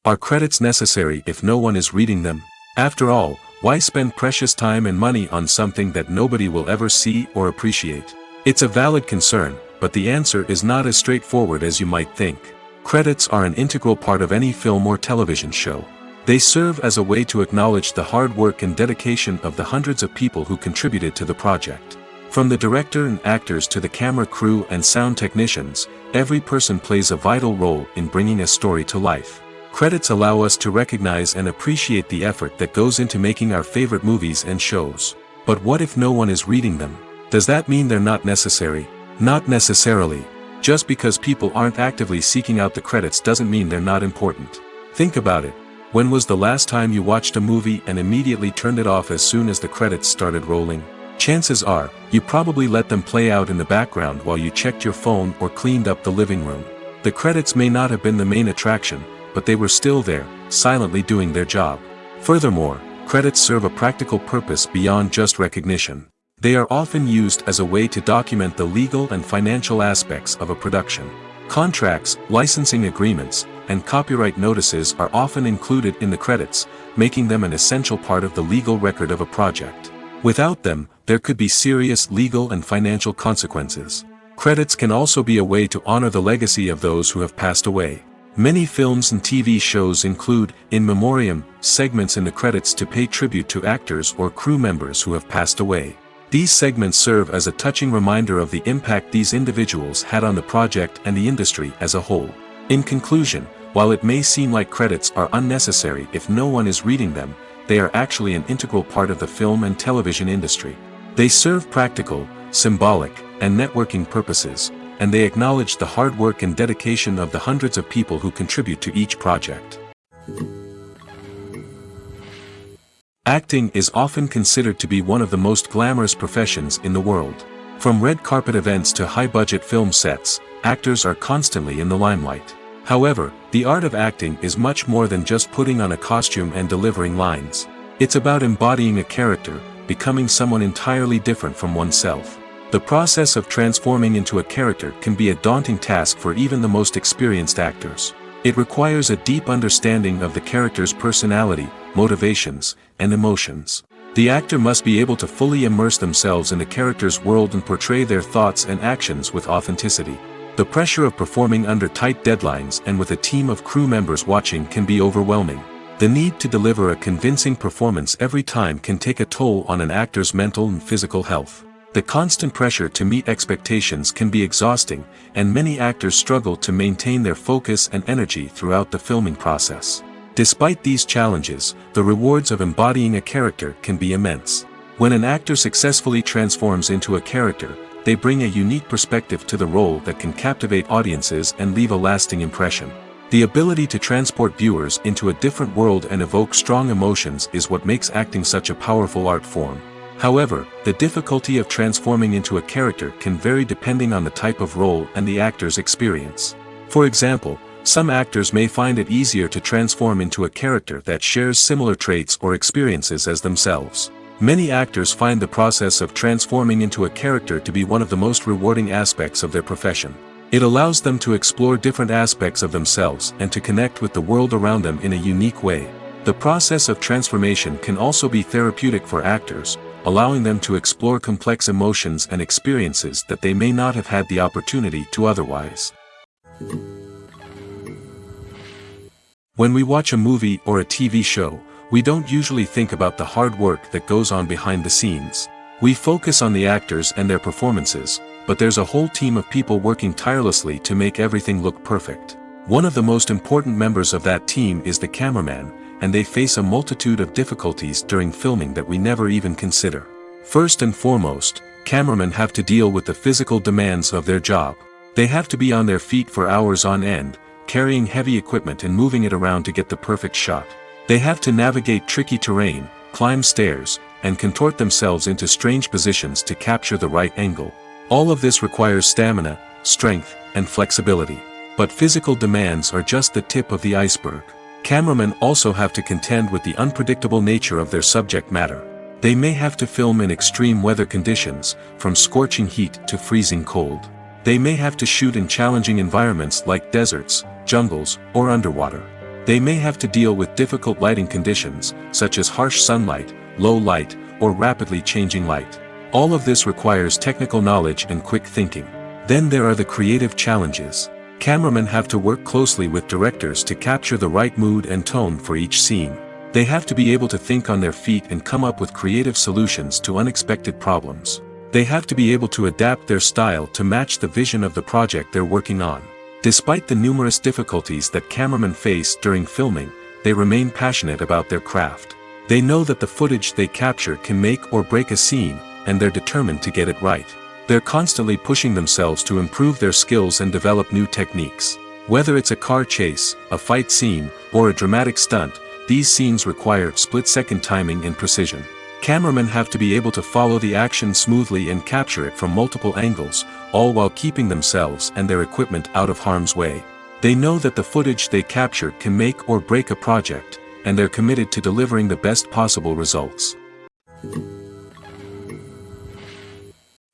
S1: Are credits necessary if no one is reading them? After all, why spend precious time and money on something that nobody will ever see or appreciate? It's a valid concern, but the answer is not as straightforward as you might think. Credits are an integral part of any film or television show. They serve as a way to acknowledge the hard work and dedication of the hundreds of people who contributed to the project. From the director and actors to the camera crew and sound technicians, every person plays a vital role in bringing a story to life. Credits allow us to recognize and appreciate the effort that goes into making our favorite movies and shows. But what if no one is reading them? Does that mean they're not necessary? Not necessarily. Just because people aren't actively seeking out the credits doesn't mean they're not important. Think about it. When was the last time you watched a movie and immediately turned it off as soon as the credits started rolling? Chances are, you probably let them play out in the background while you checked your phone or cleaned up the living room. The credits may not have been the main attraction, but they were still there, silently doing their job. Furthermore, credits serve a practical purpose beyond just recognition. They are often used as a way to document the legal and financial aspects of a production. Contracts, licensing agreements, and copyright notices are often included in the credits, making them an essential part of the legal record of a project. Without them, there could be serious legal and financial consequences. Credits can also be a way to honor the legacy of those who have passed away. Many films and TV shows include, in memoriam, segments in the credits to pay tribute to actors or crew members who have passed away. These segments serve as a touching reminder of the impact these individuals had on the project and the industry as a whole. In conclusion, While it may seem like credits are unnecessary if no one is reading them, they are actually an integral part of the film and television industry. They serve practical, symbolic, and networking purposes, and they acknowledge the hard work and dedication of the hundreds of people who contribute to each project. Acting is often considered to be one of the most glamorous professions in the world. From red carpet events to high-budget film sets, actors are constantly in the limelight. However, the art of acting is much more than just putting on a costume and delivering lines. It's about embodying a character, becoming someone entirely different from oneself. The process of transforming into a character can be a daunting task for even the most experienced actors. It requires a deep understanding of the character's personality, motivations, and emotions. The actor must be able to fully immerse themselves in the character's world and portray their thoughts and actions with authenticity. The pressure of performing under tight deadlines and with a team of crew members watching can be overwhelming. The need to deliver a convincing performance every time can take a toll on an actor's mental and physical health. The constant pressure to meet expectations can be exhausting, and many actors struggle to maintain their focus and energy throughout the filming process. Despite these challenges, the rewards of embodying a character can be immense. When an actor successfully transforms into a character, they bring a unique perspective to the role that can captivate audiences and leave a lasting impression. The ability to transport viewers into a different world and evoke strong emotions is what makes acting such a powerful art form. However, the difficulty of transforming into a character can vary depending on the type of role and the actor's experience. For example, some actors may find it easier to transform into a character that shares similar traits or experiences as themselves. Many actors find the process of transforming into a character to be one of the most rewarding aspects of their profession. It allows them to explore different aspects of themselves and to connect with the world around them in a unique way. The process of transformation can also be therapeutic for actors, allowing them to explore complex emotions and experiences that they may not have had the opportunity to otherwise. When we watch a movie or a TV show, we don't usually think about the hard work that goes on behind the scenes. We focus on the actors and their performances, but there's a whole team of people working tirelessly to make everything look perfect. One of the most important members of that team is the cameraman, and they face a multitude of difficulties during filming that we never even consider. First and foremost, cameramen have to deal with the physical demands of their job. They have to be on their feet for hours on end, carrying heavy equipment and moving it around to get the perfect shot. They have to navigate tricky terrain, climb stairs, and contort themselves into strange positions to capture the right angle. All of this requires stamina, strength, and flexibility. But physical demands are just the tip of the iceberg. Cameramen also have to contend with the unpredictable nature of their subject matter. They may have to film in extreme weather conditions, from scorching heat to freezing cold. They may have to shoot in challenging environments like deserts, jungles, or underwater. They may have to deal with difficult lighting conditions, such as harsh sunlight, low light, or rapidly changing light. All of this requires technical knowledge and quick thinking. Then there are the creative challenges. Cameramen have to work closely with directors to capture the right mood and tone for each scene. They have to be able to think on their feet and come up with creative solutions to unexpected problems. They have to be able to adapt their style to match the vision of the project they're working on. Despite the numerous difficulties that cameramen face during filming, they remain passionate about their craft. They know that the footage they capture can make or break a scene, and they're determined to get it right. They're constantly pushing themselves to improve their skills and develop new techniques. Whether it's a car chase, a fight scene, or a dramatic stunt, these scenes require split-second timing and precision. Cameramen have to be able to follow the action smoothly and capture it from multiple angles, all while keeping themselves and their equipment out of harm's way. They know that the footage they capture can make or break a project, and they're committed to delivering the best possible results.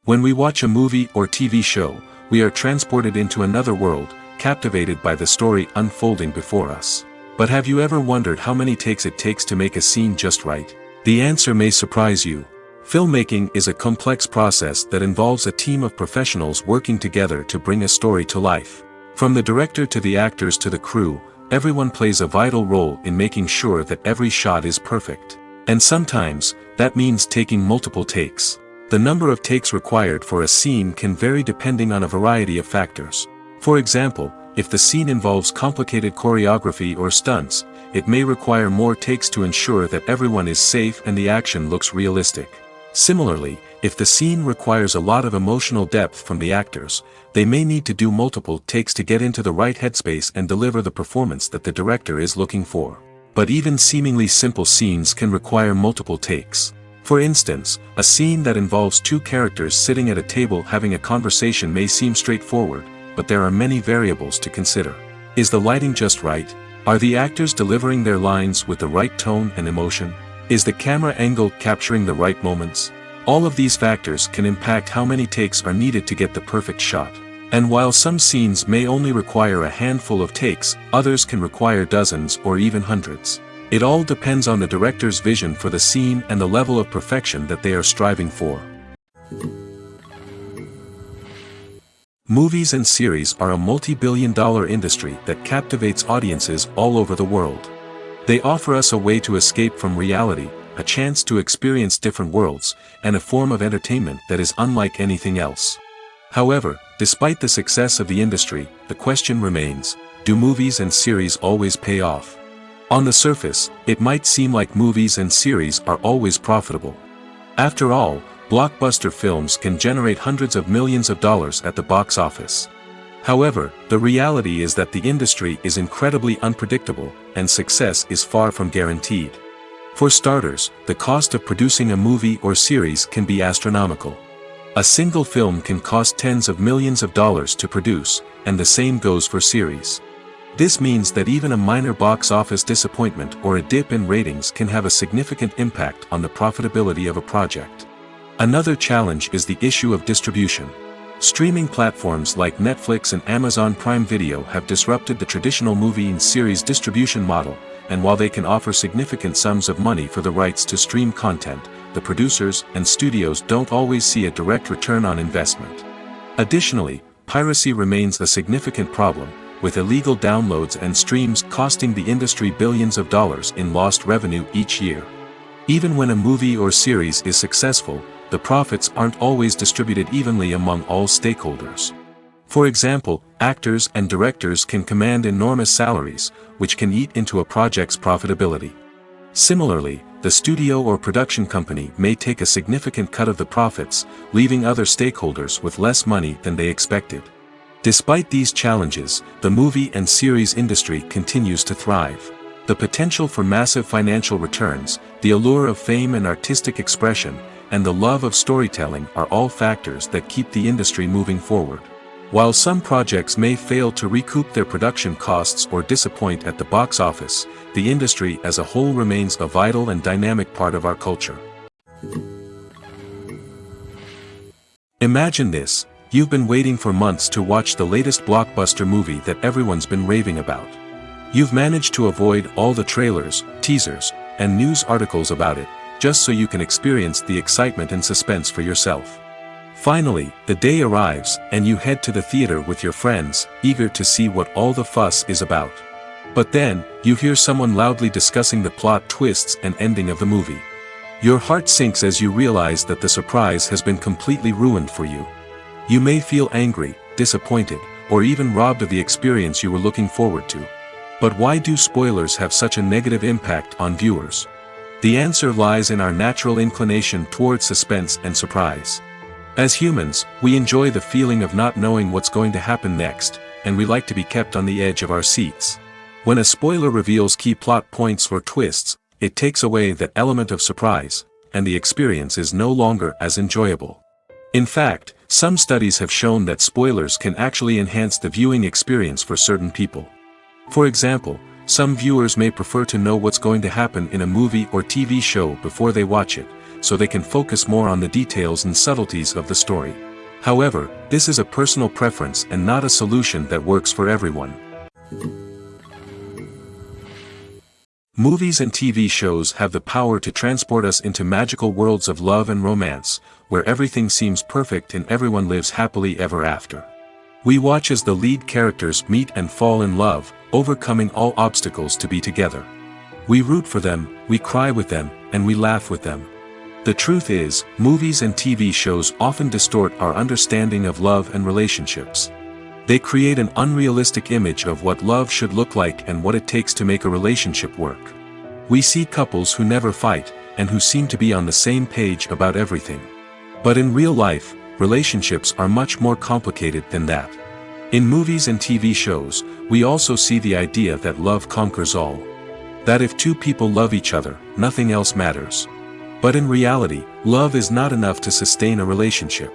S1: When we watch a movie or TV show, we are transported into another world, captivated by the story unfolding before us. But have you ever wondered how many takes it takes to make a scene just right? The answer may surprise you. Filmmaking is a complex process that involves a team of professionals working together to bring a story to life. From the director to the actors to the crew, everyone plays a vital role in making sure that every shot is perfect. And sometimes, that means taking multiple takes. The number of takes required for a scene can vary depending on a variety of factors. For example, If the scene involves complicated choreography or stunts, it may require more takes to ensure that everyone is safe and the action looks realistic. Similarly, if the scene requires a lot of emotional depth from the actors, they may need to do multiple takes to get into the right headspace and deliver the performance that the director is looking for. But even seemingly simple scenes can require multiple takes. For instance, a scene that involves two characters sitting at a table having a conversation may seem straightforward, but there are many variables to consider. Is the lighting just right? Are the actors delivering their lines with the right tone and emotion? Is the camera angle capturing the right moments? All of these factors can impact how many takes are needed to get the perfect shot. And while some scenes may only require a handful of takes, others can require dozens or even hundreds. It all depends on the director's vision for the scene and the level of perfection that they are striving for. Movies and series are a multi-billion-dollar industry that captivates audiences all over the world. They offer us a way to escape from reality, a chance to experience different worlds, and a form of entertainment that is unlike anything else. However, despite the success of the industry, the question remains, do movies and series always pay off? On the surface, it might seem like movies and series are always profitable. After all, blockbuster films can generate hundreds of millions of dollars at the box office. However, the reality is that the industry is incredibly unpredictable, and success is far from guaranteed. For starters, the cost of producing a movie or series can be astronomical. A single film can cost tens of millions of dollars to produce, and the same goes for series. This means that even a minor box office disappointment or a dip in ratings can have a significant impact on the profitability of a project. Another challenge is the issue of distribution. Streaming platforms like Netflix and Amazon Prime Video have disrupted the traditional movie and series distribution model, and while they can offer significant sums of money for the rights to stream content, the producers and studios don't always see a direct return on investment. Additionally, piracy remains a significant problem, with illegal downloads and streams costing the industry billions of dollars in lost revenue each year. Even when a movie or series is successful, the profits aren't always distributed evenly among all stakeholders. For example, actors and directors can command enormous salaries, which can eat into a project's profitability. Similarly, the studio or production company may take a significant cut of the profits, leaving other stakeholders with less money than they expected. Despite these challenges, the movie and series industry continues to thrive. The potential for massive financial returns, the allure of fame and artistic expression, and the love of storytelling are all factors that keep the industry moving forward. While some projects may fail to recoup their production costs or disappoint at the box office, the industry as a whole remains a vital and dynamic part of our culture. Imagine this: you've been waiting for months to watch the latest blockbuster movie that everyone's been raving about. You've managed to avoid all the trailers, teasers, and news articles about it, just so you can experience the excitement and suspense for yourself. Finally, the day arrives, and you head to the theater with your friends, eager to see what all the fuss is about. But then, you hear someone loudly discussing the plot twists and ending of the movie. Your heart sinks as you realize that the surprise has been completely ruined for you. You may feel angry, disappointed, or even robbed of the experience you were looking forward to. But why do spoilers have such a negative impact on viewers? The answer lies in our natural inclination towards suspense and surprise. As humans, we enjoy the feeling of not knowing what's going to happen next, and we like to be kept on the edge of our seats. When a spoiler reveals key plot points or twists, it takes away that element of surprise, and the experience is no longer as enjoyable. In fact, some studies have shown that spoilers can actually enhance the viewing experience for certain people. For example, some viewers may prefer to know what's going to happen in a movie or TV show before they watch it, so they can focus more on the details and subtleties of the story. However, this is a personal preference and not a solution that works for everyone. Movies and TV shows have the power to transport us into magical worlds of love and romance, where everything seems perfect and everyone lives happily ever after. We watch as the lead characters meet and fall in love, overcoming all obstacles to be together. We root for them, we cry with them, and we laugh with them. The truth is, movies and TV shows often distort our understanding of love and relationships. They create an unrealistic image of what love should look like and what it takes to make a relationship work. We see couples who never fight, and who seem to be on the same page about everything. But in real life, relationships are much more complicated than that. In movies and TV shows, we also see the idea that love conquers all. That if two people love each other, nothing else matters. But in reality, love is not enough to sustain a relationship.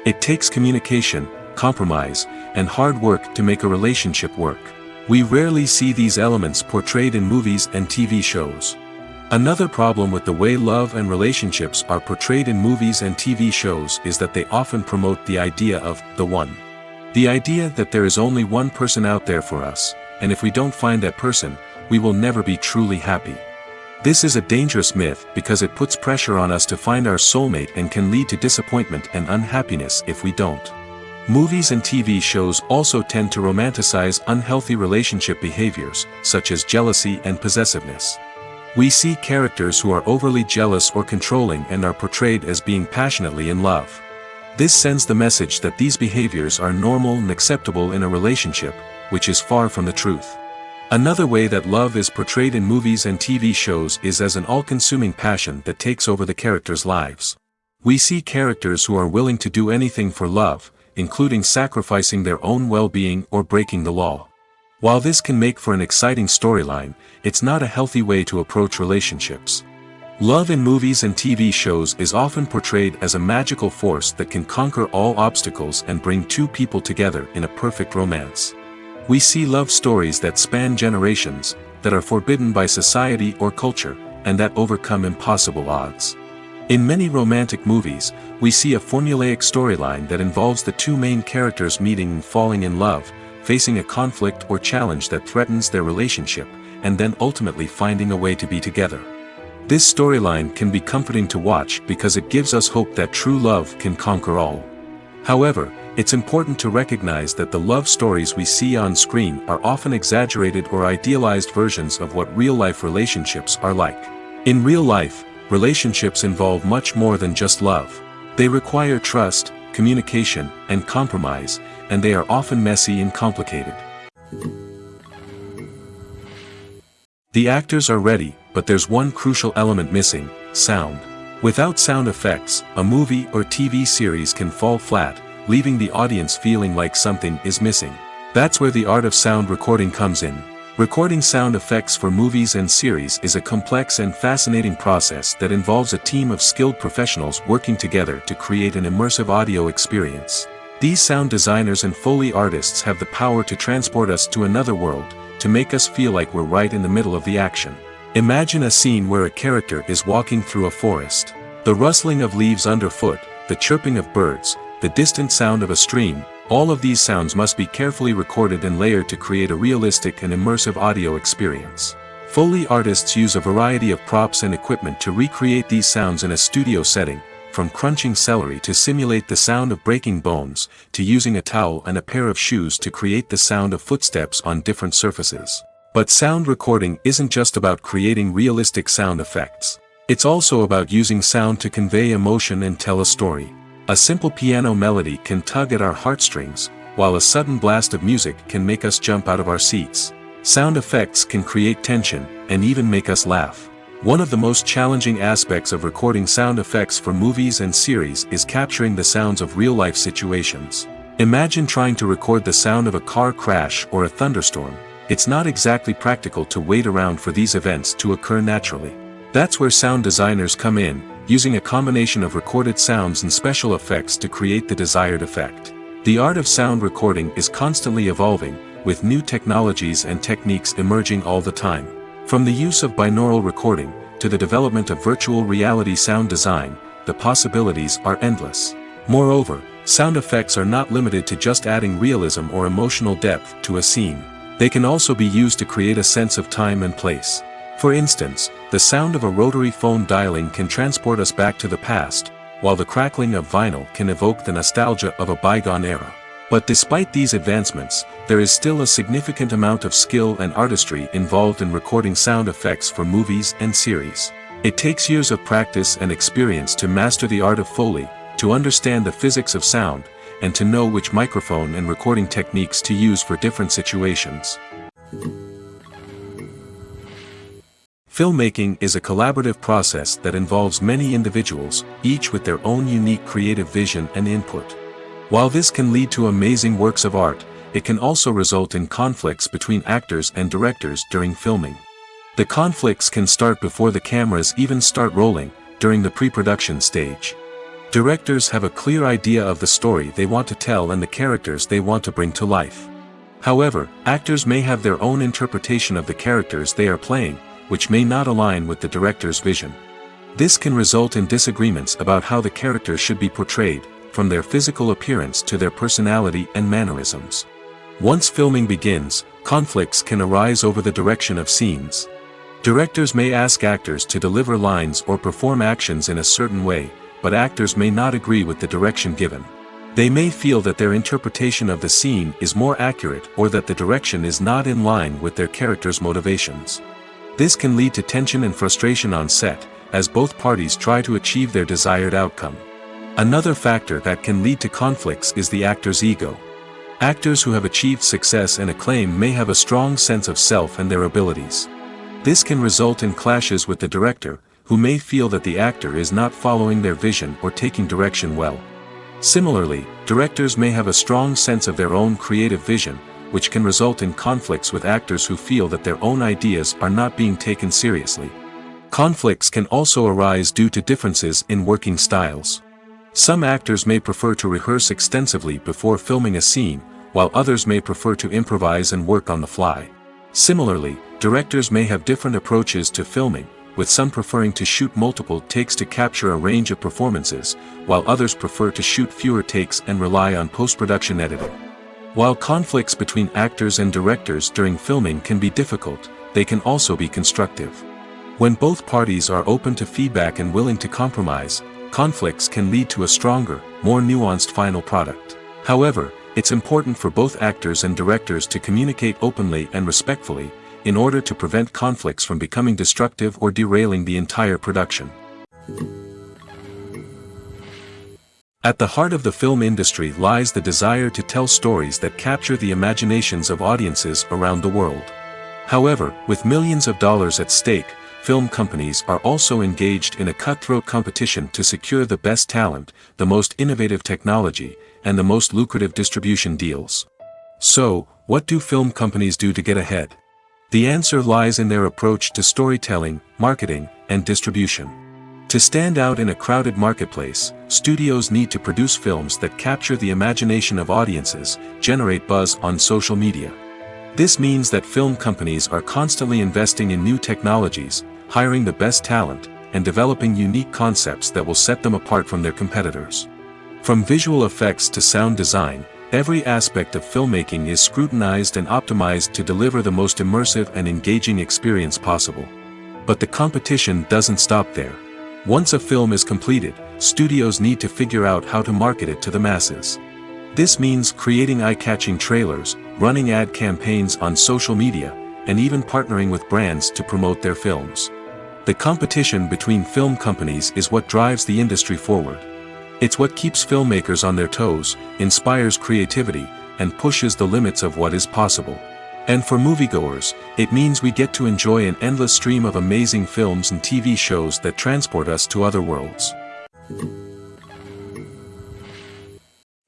S1: It takes communication, compromise, and hard work to make a relationship work. We rarely see these elements portrayed in movies and TV shows. Another problem with the way love and relationships are portrayed in movies and TV shows is that they often promote the idea of the one. The idea that there is only one person out there for us, and if we don't find that person, we will never be truly happy. This is a dangerous myth because it puts pressure on us to find our soulmate and can lead to disappointment and unhappiness if we don't. Movies and TV shows also tend to romanticize unhealthy relationship behaviors, such as jealousy and possessiveness. We see characters who are overly jealous or controlling and are portrayed as being passionately in love. This sends the message that these behaviors are normal and acceptable in a relationship, which is far from the truth. Another way that love is portrayed in movies and TV shows is as an all-consuming passion that takes over the characters' lives. We see characters who are willing to do anything for love, including sacrificing their own well-being or breaking the law. While this can make for an exciting storyline, it's not a healthy way to approach relationships. Love in movies and TV shows is often portrayed as a magical force that can conquer all obstacles and bring two people together in a perfect romance. We see love stories that span generations, that are forbidden by society or culture, and that overcome impossible odds. In many romantic movies, we see a formulaic storyline that involves the two main characters meeting and falling in love, facing a conflict or challenge that threatens their relationship, and then ultimately finding a way to be together. This storyline can be comforting to watch because it gives us hope that true love can conquer all. However, it's important to recognize that the love stories we see on screen are often exaggerated or idealized versions of what real-life relationships are like. In real life, relationships involve much more than just love. They require trust, communication, and compromise, and they are often messy and complicated. The actors are ready, but there's one crucial element missing: sound. Without sound effects, a movie or TV series can fall flat, leaving the audience feeling like something is missing. That's where the art of sound recording comes in. Recording sound effects for movies and series is a complex and fascinating process that involves a team of skilled professionals working together to create an immersive audio experience. These sound designers and Foley artists have the power to transport us to another world, to make us feel like we're right in the middle of the action. Imagine a scene where a character is walking through a forest. The rustling of leaves underfoot, the chirping of birds, the distant sound of a stream, all of these sounds must be carefully recorded and layered to create a realistic and immersive audio experience. Foley artists use a variety of props and equipment to recreate these sounds in a studio setting, from crunching celery to simulate the sound of breaking bones, to using a towel and a pair of shoes to create the sound of footsteps on different surfaces. But sound recording isn't just about creating realistic sound effects. It's also about using sound to convey emotion and tell a story. A simple piano melody can tug at our heartstrings, while a sudden blast of music can make us jump out of our seats. Sound effects can create tension, and even make us laugh. One of the most challenging aspects of recording sound effects for movies and series is capturing the sounds of real-life situations. Imagine trying to record the sound of a car crash or a thunderstorm. It's not exactly practical to wait around for these events to occur naturally. That's where sound designers come in, using a combination of recorded sounds and special effects to create the desired effect. The art of sound recording is constantly evolving, with new technologies and techniques emerging all the time. From the use of binaural recording, to the development of virtual reality sound design, the possibilities are endless. Moreover, sound effects are not limited to just adding realism or emotional depth to a scene. They can also be used to create a sense of time and place. For instance, the sound of a rotary phone dialing can transport us back to the past, while the crackling of vinyl can evoke the nostalgia of a bygone era. But despite these advancements, there is still a significant amount of skill and artistry involved in recording sound effects for movies and series. It takes years of practice and experience to master the art of Foley, to understand the physics of sound, and to know which microphone and recording techniques to use for different situations. Filmmaking is a collaborative process that involves many individuals, each with their own unique creative vision and input. While this can lead to amazing works of art, it can also result in conflicts between actors and directors during filming. The conflicts can start before the cameras even start rolling, during the pre-production stage. Directors have a clear idea of the story they want to tell and the characters they want to bring to life. However, actors may have their own interpretation of the characters they are playing, which may not align with the director's vision. This can result in disagreements about how the characters should be portrayed, from their physical appearance to their personality and mannerisms. Once filming begins, conflicts can arise over the direction of scenes. Directors may ask actors to deliver lines or perform actions in a certain way, but actors may not agree with the direction given. They may feel that their interpretation of the scene is more accurate or that the direction is not in line with their character's motivations. This can lead to tension and frustration on set, as both parties try to achieve their desired outcome. Another factor that can lead to conflicts is the actor's ego. Actors who have achieved success and acclaim may have a strong sense of self and their abilities. This can result in clashes with the director, who may feel that the actor is not following their vision or taking direction well. Similarly, directors may have a strong sense of their own creative vision, which can result in conflicts with actors who feel that their own ideas are not being taken seriously. Conflicts can also arise due to differences in working styles. Some actors may prefer to rehearse extensively before filming a scene, while others may prefer to improvise and work on the fly. Similarly, directors may have different approaches to filming, with some preferring to shoot multiple takes to capture a range of performances, while others prefer to shoot fewer takes and rely on post-production editing. While conflicts between actors and directors during filming can be difficult, they can also be constructive. When both parties are open to feedback and willing to compromise, conflicts can lead to a stronger, more nuanced final product. However, it's important for both actors and directors to communicate openly and respectfully, in order to prevent conflicts from becoming destructive or derailing the entire production. At the heart of the film industry lies the desire to tell stories that capture the imaginations of audiences around the world. However, with millions of dollars at stake, film companies are also engaged in a cutthroat competition to secure the best talent, the most innovative technology, and the most lucrative distribution deals. So, what do film companies do to get ahead? The answer lies in their approach to storytelling, marketing, and distribution. To stand out in a crowded marketplace, studios need to produce films that capture the imagination of audiences, generate buzz on social media. This means that film companies are constantly investing in new technologies, hiring the best talent, and developing unique concepts that will set them apart from their competitors. From visual effects to sound design, every aspect of filmmaking is scrutinized and optimized to deliver the most immersive and engaging experience possible. But the competition doesn't stop there. Once a film is completed, studios need to figure out how to market it to the masses. This means creating eye-catching trailers, running ad campaigns on social media, and even partnering with brands to promote their films. The competition between film companies is what drives the industry forward. It's what keeps filmmakers on their toes, inspires creativity, and pushes the limits of what is possible. And for moviegoers, it means we get to enjoy an endless stream of amazing films and TV shows that transport us to other worlds.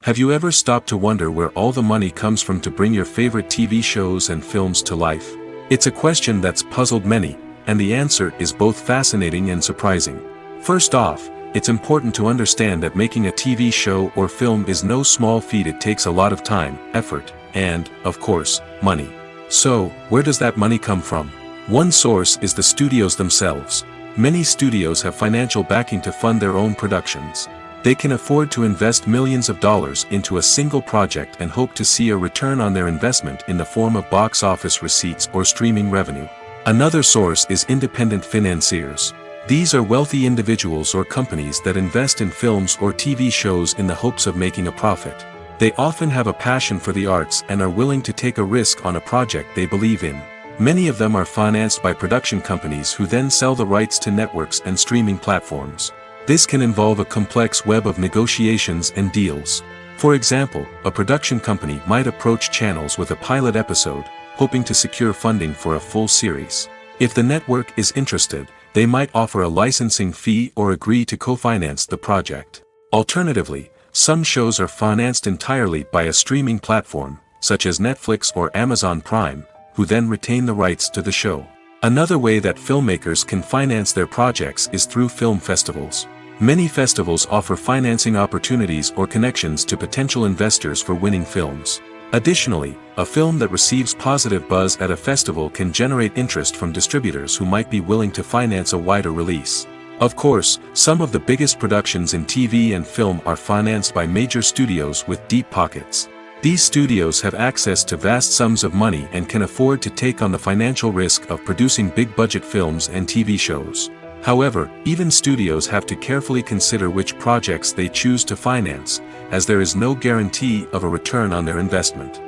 S1: Have you ever stopped to wonder where all the money comes from to bring your favorite TV shows and films to life? It's a question that's puzzled many, and the answer is both fascinating and surprising. First off, it's important to understand that making a TV show or film is no small feat. It takes a lot of time, effort, and, of course, money. So, where does that money come from? One source is the studios themselves. Many studios have financial backing to fund their own productions. They can afford to invest millions of dollars into a single project and hope to see a return on their investment in the form of box office receipts or streaming revenue. Another source is independent financiers. These are wealthy individuals or companies that invest in films or TV shows in the hopes of making a profit. They often have a passion for the arts and are willing to take a risk on a project they believe in. Many of them are financed by production companies who then sell the rights to networks and streaming platforms. This can involve a complex web of negotiations and deals. For example, a production company might approach channels with a pilot episode, hoping to secure funding for a full series. If the network is interested, they might offer a licensing fee or agree to co-finance the project. Alternatively, some shows are financed entirely by a streaming platform, such as Netflix or Amazon Prime, who then retain the rights to the show. Another way that filmmakers can finance their projects is through film festivals. Many festivals offer financing opportunities or connections to potential investors for winning films. Additionally, a film that receives positive buzz at a festival can generate interest from distributors who might be willing to finance a wider release. Of course, some of the biggest productions in TV and film are financed by major studios with deep pockets. These studios have access to vast sums of money and can afford to take on the financial risk of producing big-budget films and TV shows. However, even studios have to carefully consider which projects they choose to finance, as there is no guarantee of a return on their investment.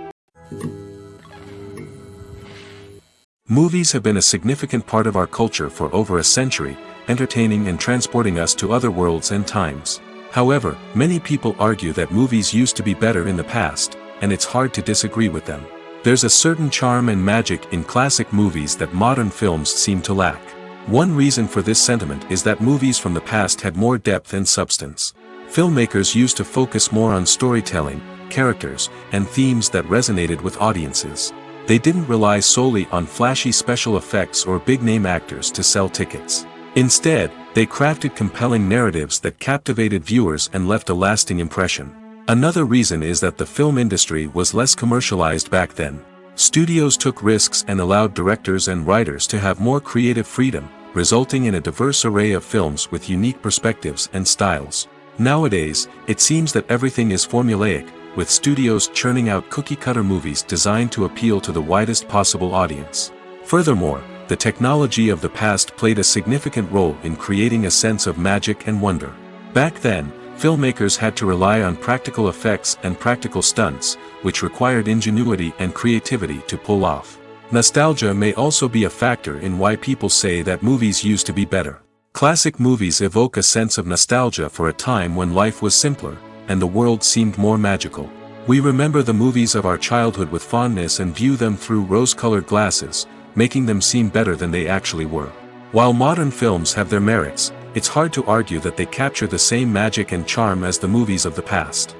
S1: Movies have been a significant part of our culture for over a century, entertaining and transporting us to other worlds and times. However, many people argue that movies used to be better in the past, and it's hard to disagree with them. There's a certain charm and magic in classic movies that modern films seem to lack. One reason for this sentiment is that movies from the past had more depth and substance. Filmmakers used to focus more on storytelling, characters, and themes that resonated with audiences. They didn't rely solely on flashy special effects or big-name actors to sell tickets. Instead, they crafted compelling narratives that captivated viewers and left a lasting impression. Another reason is that the film industry was less commercialized back then. Studios took risks and allowed directors and writers to have more creative freedom, resulting in a diverse array of films with unique perspectives and styles. Nowadays, it seems that everything is formulaic, with studios churning out cookie-cutter movies designed to appeal to the widest possible audience. Furthermore, the technology of the past played a significant role in creating a sense of magic and wonder. Back then, filmmakers had to rely on practical effects and practical stunts, which required ingenuity and creativity to pull off. Nostalgia may also be a factor in why people say that movies used to be better. Classic movies evoke a sense of nostalgia for a time when life was simpler, and the world seemed more magical. We remember the movies of our childhood with fondness and view them through rose-colored glasses, making them seem better than they actually were. While modern films have their merits, it's hard to argue that they capture the same magic and charm as the movies of the past.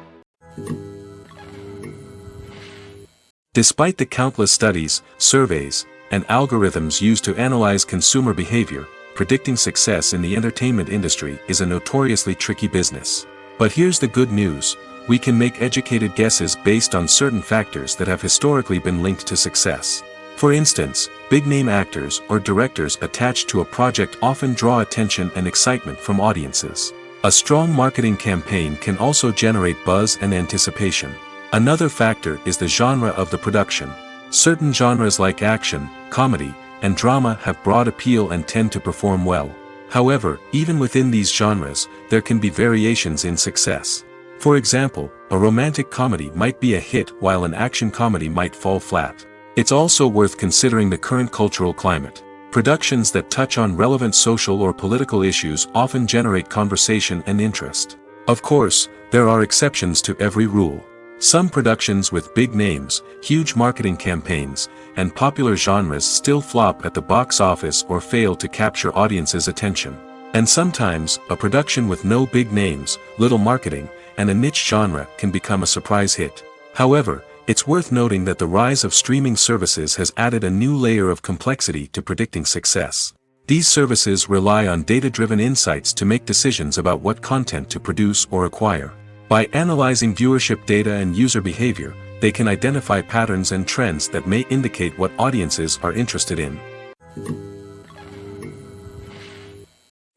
S1: Despite the countless studies, surveys, and algorithms used to analyze consumer behavior, predicting success in the entertainment industry is a notoriously tricky business. But here's the good news: we can make educated guesses based on certain factors that have historically been linked to success. For instance, big-name actors or directors attached to a project often draw attention and excitement from audiences. A strong marketing campaign can also generate buzz and anticipation. Another factor is the genre of the production. Certain genres like action, comedy, and drama have broad appeal and tend to perform well. However, even within these genres, there can be variations in success. For example, a romantic comedy might be a hit while an action comedy might fall flat. It's also worth considering the current cultural climate. Productions that touch on relevant social or political issues often generate conversation and interest. Of course, there are exceptions to every rule. Some productions with big names, huge marketing campaigns, and popular genres still flop at the box office or fail to capture audiences' attention. And sometimes, a production with no big names, little marketing, and a niche genre can become a surprise hit. However, it's worth noting that the rise of streaming services has added a new layer of complexity to predicting success. These services rely on data-driven insights to make decisions about what content to produce or acquire. By analyzing viewership data and user behavior, they can identify patterns and trends that may indicate what audiences are interested in.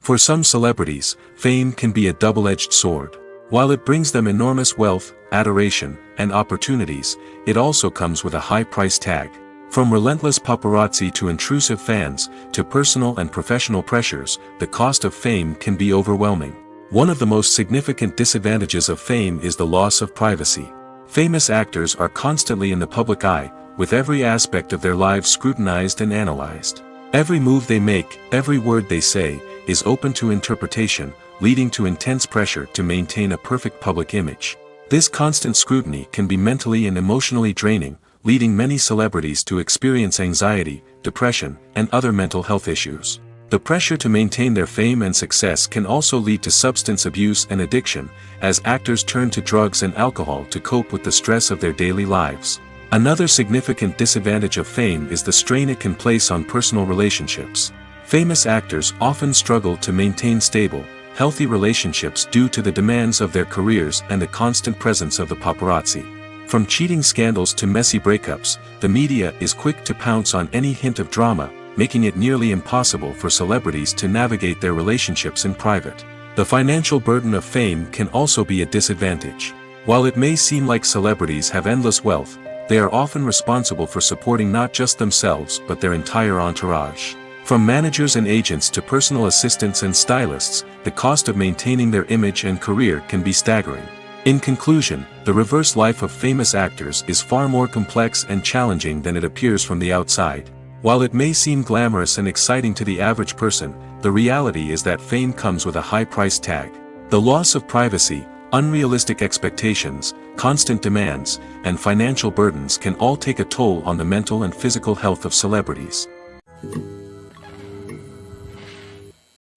S1: For some celebrities, fame can be a double-edged sword. While it brings them enormous wealth, adoration, and opportunities, it also comes with a high price tag. From relentless paparazzi to intrusive fans, to personal and professional pressures, the cost of fame can be overwhelming. One of the most significant disadvantages of fame is the loss of privacy. Famous actors are constantly in the public eye, with every aspect of their lives scrutinized and analyzed. Every move they make, every word they say, is open to interpretation, leading to intense pressure to maintain a perfect public image. This constant scrutiny can be mentally and emotionally draining, leading many celebrities to experience anxiety, depression, and other mental health issues. The pressure to maintain their fame and success can also lead to substance abuse and addiction, as actors turn to drugs and alcohol to cope with the stress of their daily lives. Another significant disadvantage of fame is the strain it can place on personal relationships. Famous actors often struggle to maintain stable, healthy relationships due to the demands of their careers and the constant presence of the paparazzi. From cheating scandals to messy breakups, the media is quick to pounce on any hint of drama, making it nearly impossible for celebrities to navigate their relationships in private. The financial burden of fame can also be a disadvantage. While it may seem like celebrities have endless wealth, they are often responsible for supporting not just themselves but their entire entourage. From managers and agents to personal assistants and stylists, the cost of maintaining their image and career can be staggering. In conclusion, the reverse life of famous actors is far more complex and challenging than it appears from the outside. While it may seem glamorous and exciting to the average person, the reality is that fame comes with a high price tag. The loss of privacy, unrealistic expectations, constant demands, and financial burdens can all take a toll on the mental and physical health of celebrities.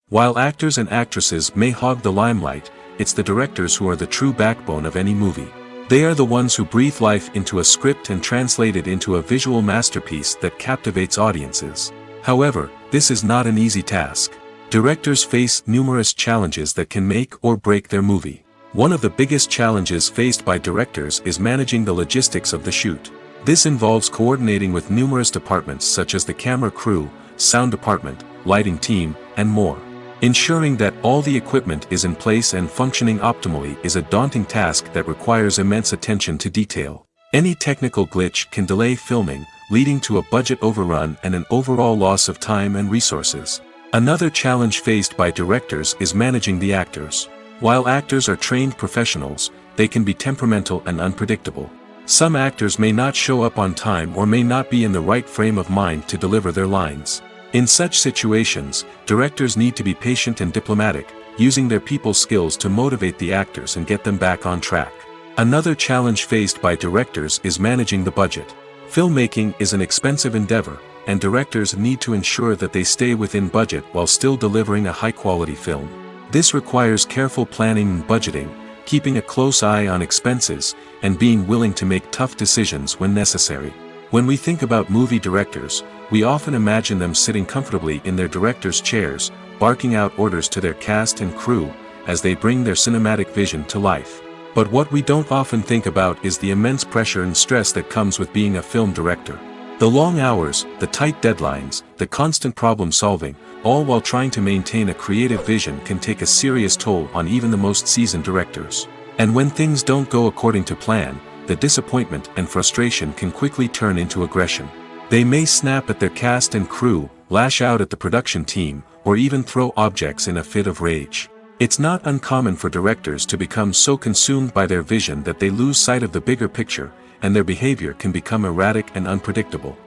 S1: While actors and actresses may hog the limelight, it's the directors who are the true backbone of any movie. They are the ones who breathe life into a script and translate it into a visual masterpiece that captivates audiences. However, this is not an easy task. Directors face numerous challenges that can make or break their movie. One of the biggest challenges faced by directors is managing the logistics of the shoot. This involves coordinating with numerous departments such as the camera crew, sound department, lighting team, and more. Ensuring that all the equipment is in place and functioning optimally is a daunting task that requires immense attention to detail. Any technical glitch can delay filming, leading to a budget overrun and an overall loss of time and resources. Another challenge faced by directors is managing the actors. While actors are trained professionals, they can be temperamental and unpredictable. Some actors may not show up on time or may not be in the right frame of mind to deliver their lines. In such situations, directors need to be patient and diplomatic, using their people skills to motivate the actors and get them back on track. Another challenge faced by directors is managing the budget. Filmmaking is an expensive endeavor, and directors need to ensure that they stay within budget while still delivering a high-quality film. This requires careful planning and budgeting, keeping a close eye on expenses, and being willing to make tough decisions when necessary. When we think about movie directors, we often imagine them sitting comfortably in their director's chairs, barking out orders to their cast and crew, as they bring their cinematic vision to life. But what we don't often think about is the immense pressure and stress that comes with being a film director. The long hours, the tight deadlines, the constant problem solving, all while trying to maintain a creative vision can take a serious toll on even the most seasoned directors. And when things don't go according to plan, the disappointment and frustration can quickly turn into aggression. They may snap at their cast and crew, lash out at the production team, or even throw objects in a fit of rage. It's not uncommon for directors to become so consumed by their vision that they lose sight of the bigger picture, and their behavior can become erratic and unpredictable.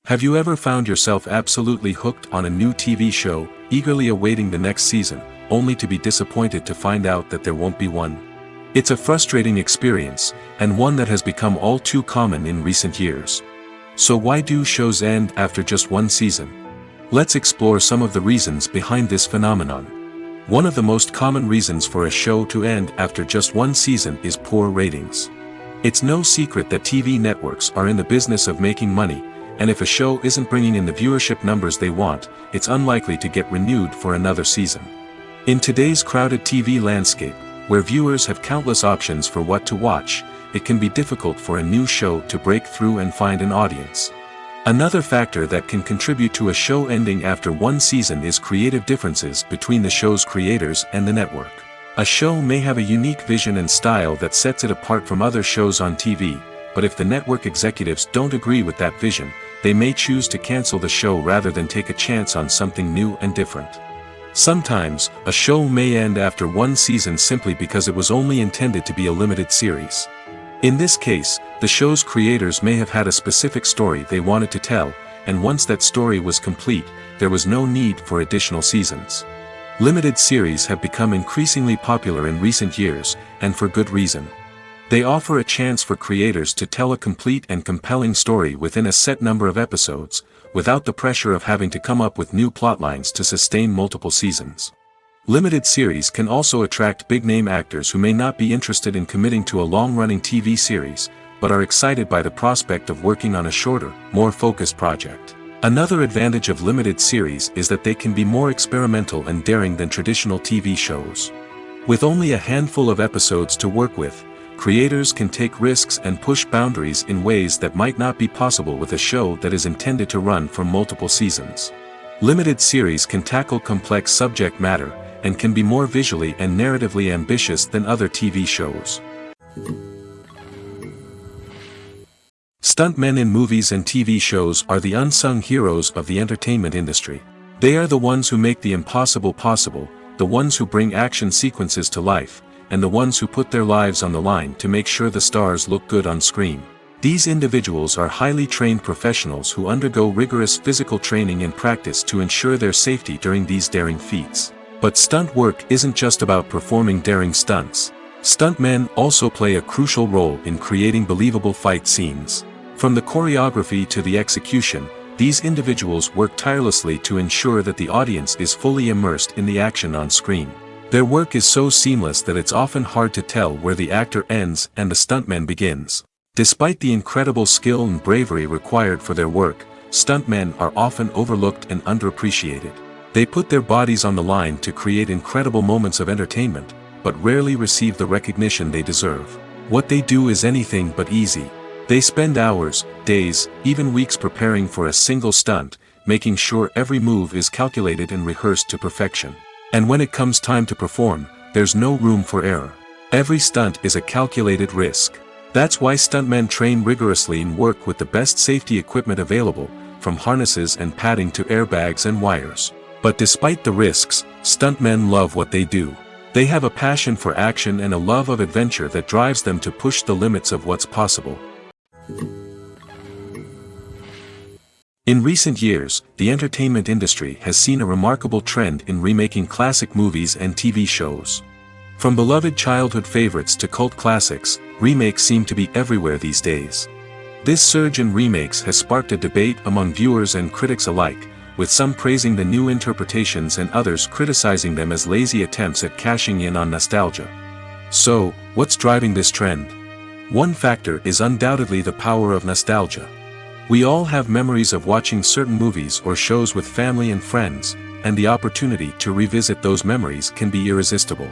S1: Have you ever found yourself absolutely hooked on a new TV show, eagerly awaiting the next season, only to be disappointed to find out that there won't be one? It's a frustrating experience, and one that has become all too common in recent years. So why do shows end after just one season? Let's explore some of the reasons behind this phenomenon. One of the most common reasons for a show to end after just one season is poor ratings. It's no secret that TV networks are in the business of making money, and if a show isn't bringing in the viewership numbers they want, it's unlikely to get renewed for another season. In today's crowded TV landscape, where viewers have countless options for what to watch, it can be difficult for a new show to break through and find an audience. Another factor that can contribute to a show ending after one season is creative differences between the show's creators and the network. A show may have a unique vision and style that sets it apart from other shows on TV, but if the network executives don't agree with that vision, they may choose to cancel the show rather than take a chance on something new and different. Sometimes, a show may end after one season simply because it was only intended to be a limited series. In this case, the show's creators may have had a specific story they wanted to tell, and once that story was complete, there was no need for additional seasons. Limited series have become increasingly popular in recent years, and for good reason. They offer a chance for creators to tell a complete and compelling story within a set number of episodes, without the pressure of having to come up with new plotlines to sustain multiple seasons. Limited series can also attract big-name actors who may not be interested in committing to a long-running TV series, but are excited by the prospect of working on a shorter, more focused project. Another advantage of limited series is that they can be more experimental and daring than traditional TV shows. With only a handful of episodes to work with, creators can take risks and push boundaries in ways that might not be possible with a show that is intended to run for multiple seasons. Limited series can tackle complex subject matter, and can be more visually and narratively ambitious than other TV shows. Stuntmen in movies and TV shows are the unsung heroes of the entertainment industry. They are the ones who make the impossible possible, the ones who bring action sequences to life, and the ones who put their lives on the line to make sure the stars look good on screen. These individuals are highly trained professionals who undergo rigorous physical training and practice to ensure their safety during these daring feats. But stunt work isn't just about performing daring stunts. Stuntmen also play a crucial role in creating believable fight scenes. From the choreography to the execution, these individuals work tirelessly to ensure that the audience is fully immersed in the action on screen. Their work is so seamless that it's often hard to tell where the actor ends and the stuntman begins. Despite the incredible skill and bravery required for their work, stuntmen are often overlooked and underappreciated. They put their bodies on the line to create incredible moments of entertainment, but rarely receive the recognition they deserve. What they do is anything but easy. They spend hours, days, even weeks preparing for a single stunt, making sure every move is calculated and rehearsed to perfection. And when it comes time to perform, there's no room for error. Every stunt is a calculated risk. That's why stuntmen train rigorously and work with the best safety equipment available, from harnesses and padding to airbags and wires. But despite the risks, stuntmen love what they do. They have a passion for action and a love of adventure that drives them to push the limits of what's possible. In recent years, the entertainment industry has seen a remarkable trend in remaking classic movies and TV shows. From beloved childhood favorites to cult classics, remakes seem to be everywhere these days. This surge in remakes has sparked a debate among viewers and critics alike, with some praising the new interpretations and others criticizing them as lazy attempts at cashing in on nostalgia. So, what's driving this trend? One factor is undoubtedly the power of nostalgia. We all have memories of watching certain movies or shows with family and friends, and the opportunity to revisit those memories can be irresistible.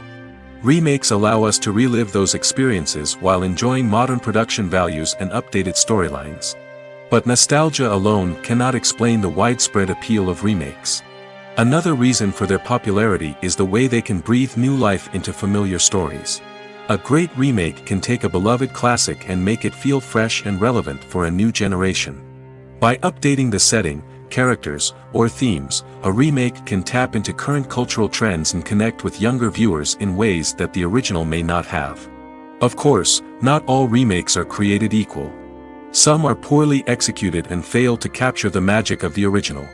S1: Remakes allow us to relive those experiences while enjoying modern production values and updated storylines. But nostalgia alone cannot explain the widespread appeal of remakes. Another reason for their popularity is the way they can breathe new life into familiar stories. A great remake can take a beloved classic and make it feel fresh and relevant for a new generation. By updating the setting, characters, or themes, a remake can tap into current cultural trends and connect with younger viewers in ways that the original may not have. Of course, not all remakes are created equal. Some are poorly executed and fail to capture the magic of the original.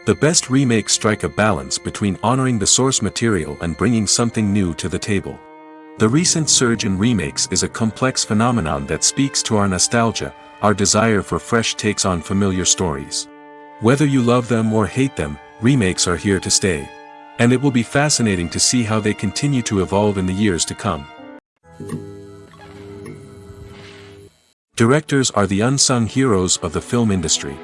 S1: The best remakes strike a balance between honoring the source material and bringing something new to the table. The recent surge in remakes is a complex phenomenon that speaks to our nostalgia, our desire for fresh takes on familiar stories. Whether you love them or hate them, remakes are here to stay. And it will be fascinating to see how they continue to evolve in the years to come. Directors are the unsung heroes of the film industry.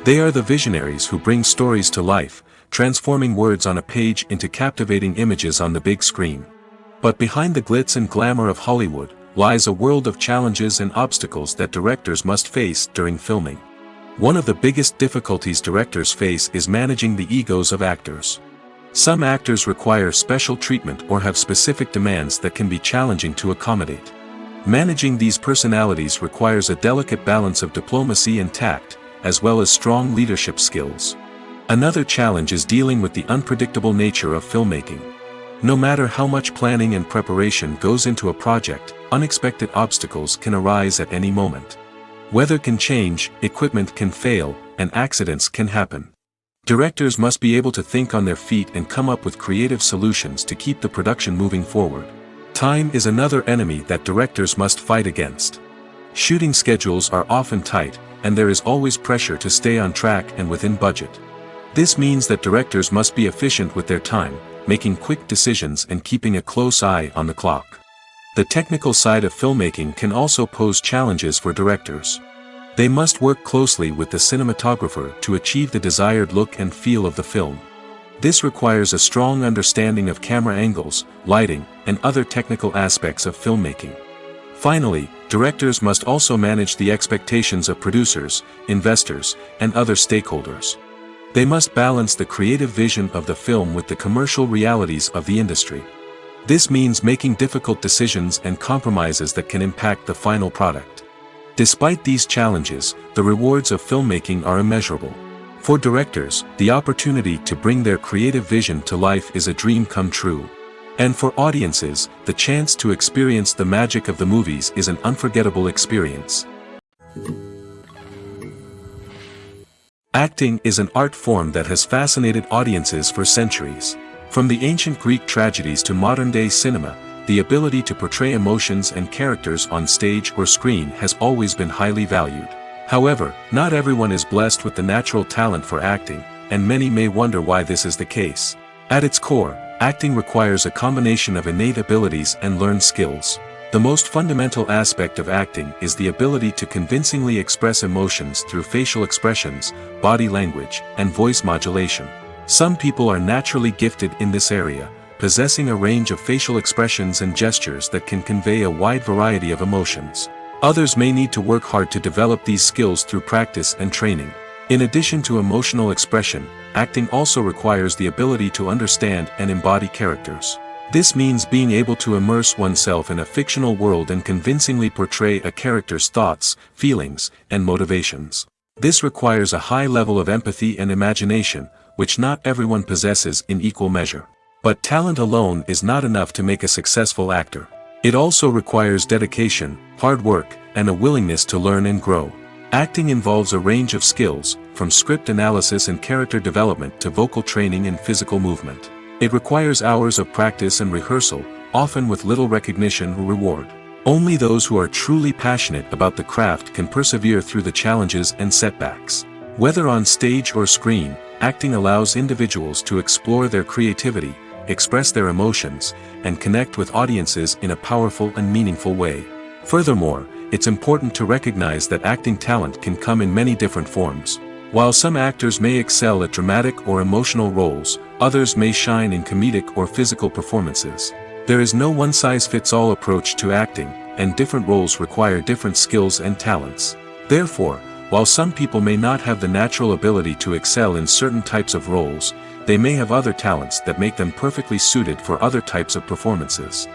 S1: They are the visionaries who bring stories to life, transforming words on a page into captivating images on the big screen. But behind the glitz and glamour of Hollywood, lies a world of challenges and obstacles that directors must face during filming. One of the biggest difficulties directors face is managing the egos of actors. Some actors require special treatment or have specific demands that can be challenging to accommodate. Managing these personalities requires a delicate balance of diplomacy and tact, as well as strong leadership skills. Another challenge is dealing with the unpredictable nature of filmmaking. No matter how much planning and preparation goes into a project, unexpected obstacles can arise at any moment. Weather can change, equipment can fail, and accidents can happen. Directors must be able to think on their feet and come up with creative solutions to keep the production moving forward. Time is another enemy that directors must fight against. Shooting schedules are often tight, and there is always pressure to stay on track and within budget. This means that directors must be efficient with their time, making quick decisions and keeping a close eye on the clock. The technical side of filmmaking can also pose challenges for directors. They must work closely with the cinematographer to achieve the desired look and feel of the film. This requires a strong understanding of camera angles, lighting, and other technical aspects of filmmaking. Finally, directors must also manage the expectations of producers, investors, and other stakeholders. They must balance the creative vision of the film with the commercial realities of the industry. This means making difficult decisions and compromises that can impact the final product. Despite these challenges, the rewards of filmmaking are immeasurable. For directors, the opportunity to bring their creative vision to life is a dream come true. And for audiences, the chance to experience the magic of the movies is an unforgettable experience. Acting is an art form that has fascinated audiences for centuries. From the ancient Greek tragedies to modern-day cinema, the ability to portray emotions and characters on stage or screen has always been highly valued. However, not everyone is blessed with the natural talent for acting, and many may wonder why this is the case. At its core, acting requires a combination of innate abilities and learned skills. The most fundamental aspect of acting is the ability to convincingly express emotions through facial expressions, body language, and voice modulation. Some people are naturally gifted in this area, possessing a range of facial expressions and gestures that can convey a wide variety of emotions. Others may need to work hard to develop these skills through practice and training. In addition to emotional expression, acting also requires the ability to understand and embody characters. This means being able to immerse oneself in a fictional world and convincingly portray a character's thoughts, feelings, and motivations. This requires a high level of empathy and imagination, which not everyone possesses in equal measure. But talent alone is not enough to make a successful actor. It also requires dedication, hard work, and a willingness to learn and grow. Acting involves a range of skills, from script analysis and character development to vocal training and physical movement. It requires hours of practice and rehearsal, often with little recognition or reward. Only those who are truly passionate about the craft can persevere through the challenges and setbacks. Whether on stage or screen, acting allows individuals to explore their creativity, express their emotions, and connect with audiences in a powerful and meaningful way. Furthermore, it's important to recognize that acting talent can come in many different forms. While some actors may excel at dramatic or emotional roles, others may shine in comedic or physical performances. There is no one-size-fits-all approach to acting, and different roles require different skills and talents. Therefore, while some people may not have the natural ability to excel in certain types of roles, they may have other talents that make them perfectly suited for other types of performances.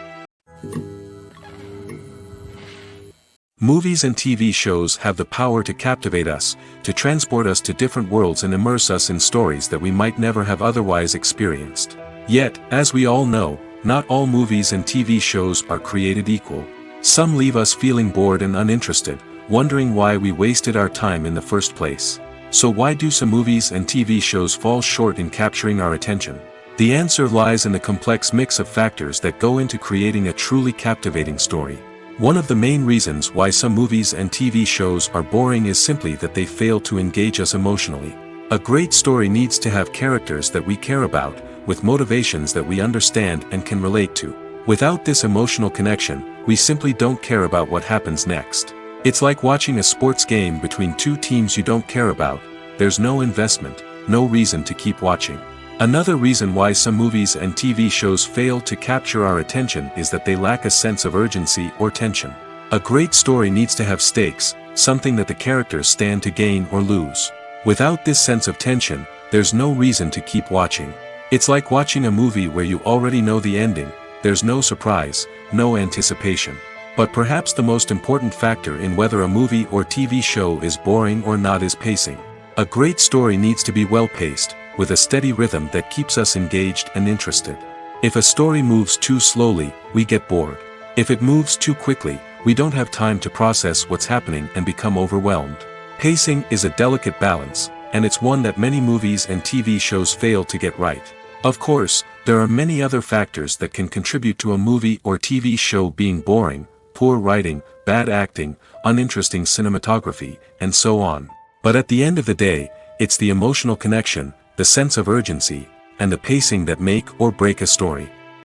S1: Movies and TV shows have the power to captivate us, to transport us to different worlds and immerse us in stories that we might never have otherwise experienced. Yet, as we all know, not all movies and TV shows are created equal. Some leave us feeling bored and uninterested, wondering why we wasted our time in the first place. So why do some movies and TV shows fall short in capturing our attention? The answer lies in the complex mix of factors that go into creating a truly captivating story. One of the main reasons why some movies and TV shows are boring is simply that they fail to engage us emotionally. A great story needs to have characters that we care about, with motivations that we understand and can relate to. Without this emotional connection, we simply don't care about what happens next. It's like watching a sports game between two teams you don't care about. There's no investment, no reason to keep watching. Another reason why some movies and TV shows fail to capture our attention is that they lack a sense of urgency or tension. A great story needs to have stakes, something that the characters stand to gain or lose. Without this sense of tension, there's no reason to keep watching. It's like watching a movie where you already know the ending. There's no surprise, no anticipation. But perhaps the most important factor in whether a movie or TV show is boring or not is pacing. A great story needs to be well-paced, with a steady rhythm that keeps us engaged and interested. If a story moves too slowly, we get bored. If it moves too quickly, we don't have time to process what's happening and become overwhelmed. Pacing is a delicate balance, and it's one that many movies and TV shows fail to get right. Of course, there are many other factors that can contribute to a movie or TV show being boring: poor writing, bad acting, uninteresting cinematography, and so on. But at the end of the day, it's the emotional connection, the sense of urgency, and the pacing that make or break a story.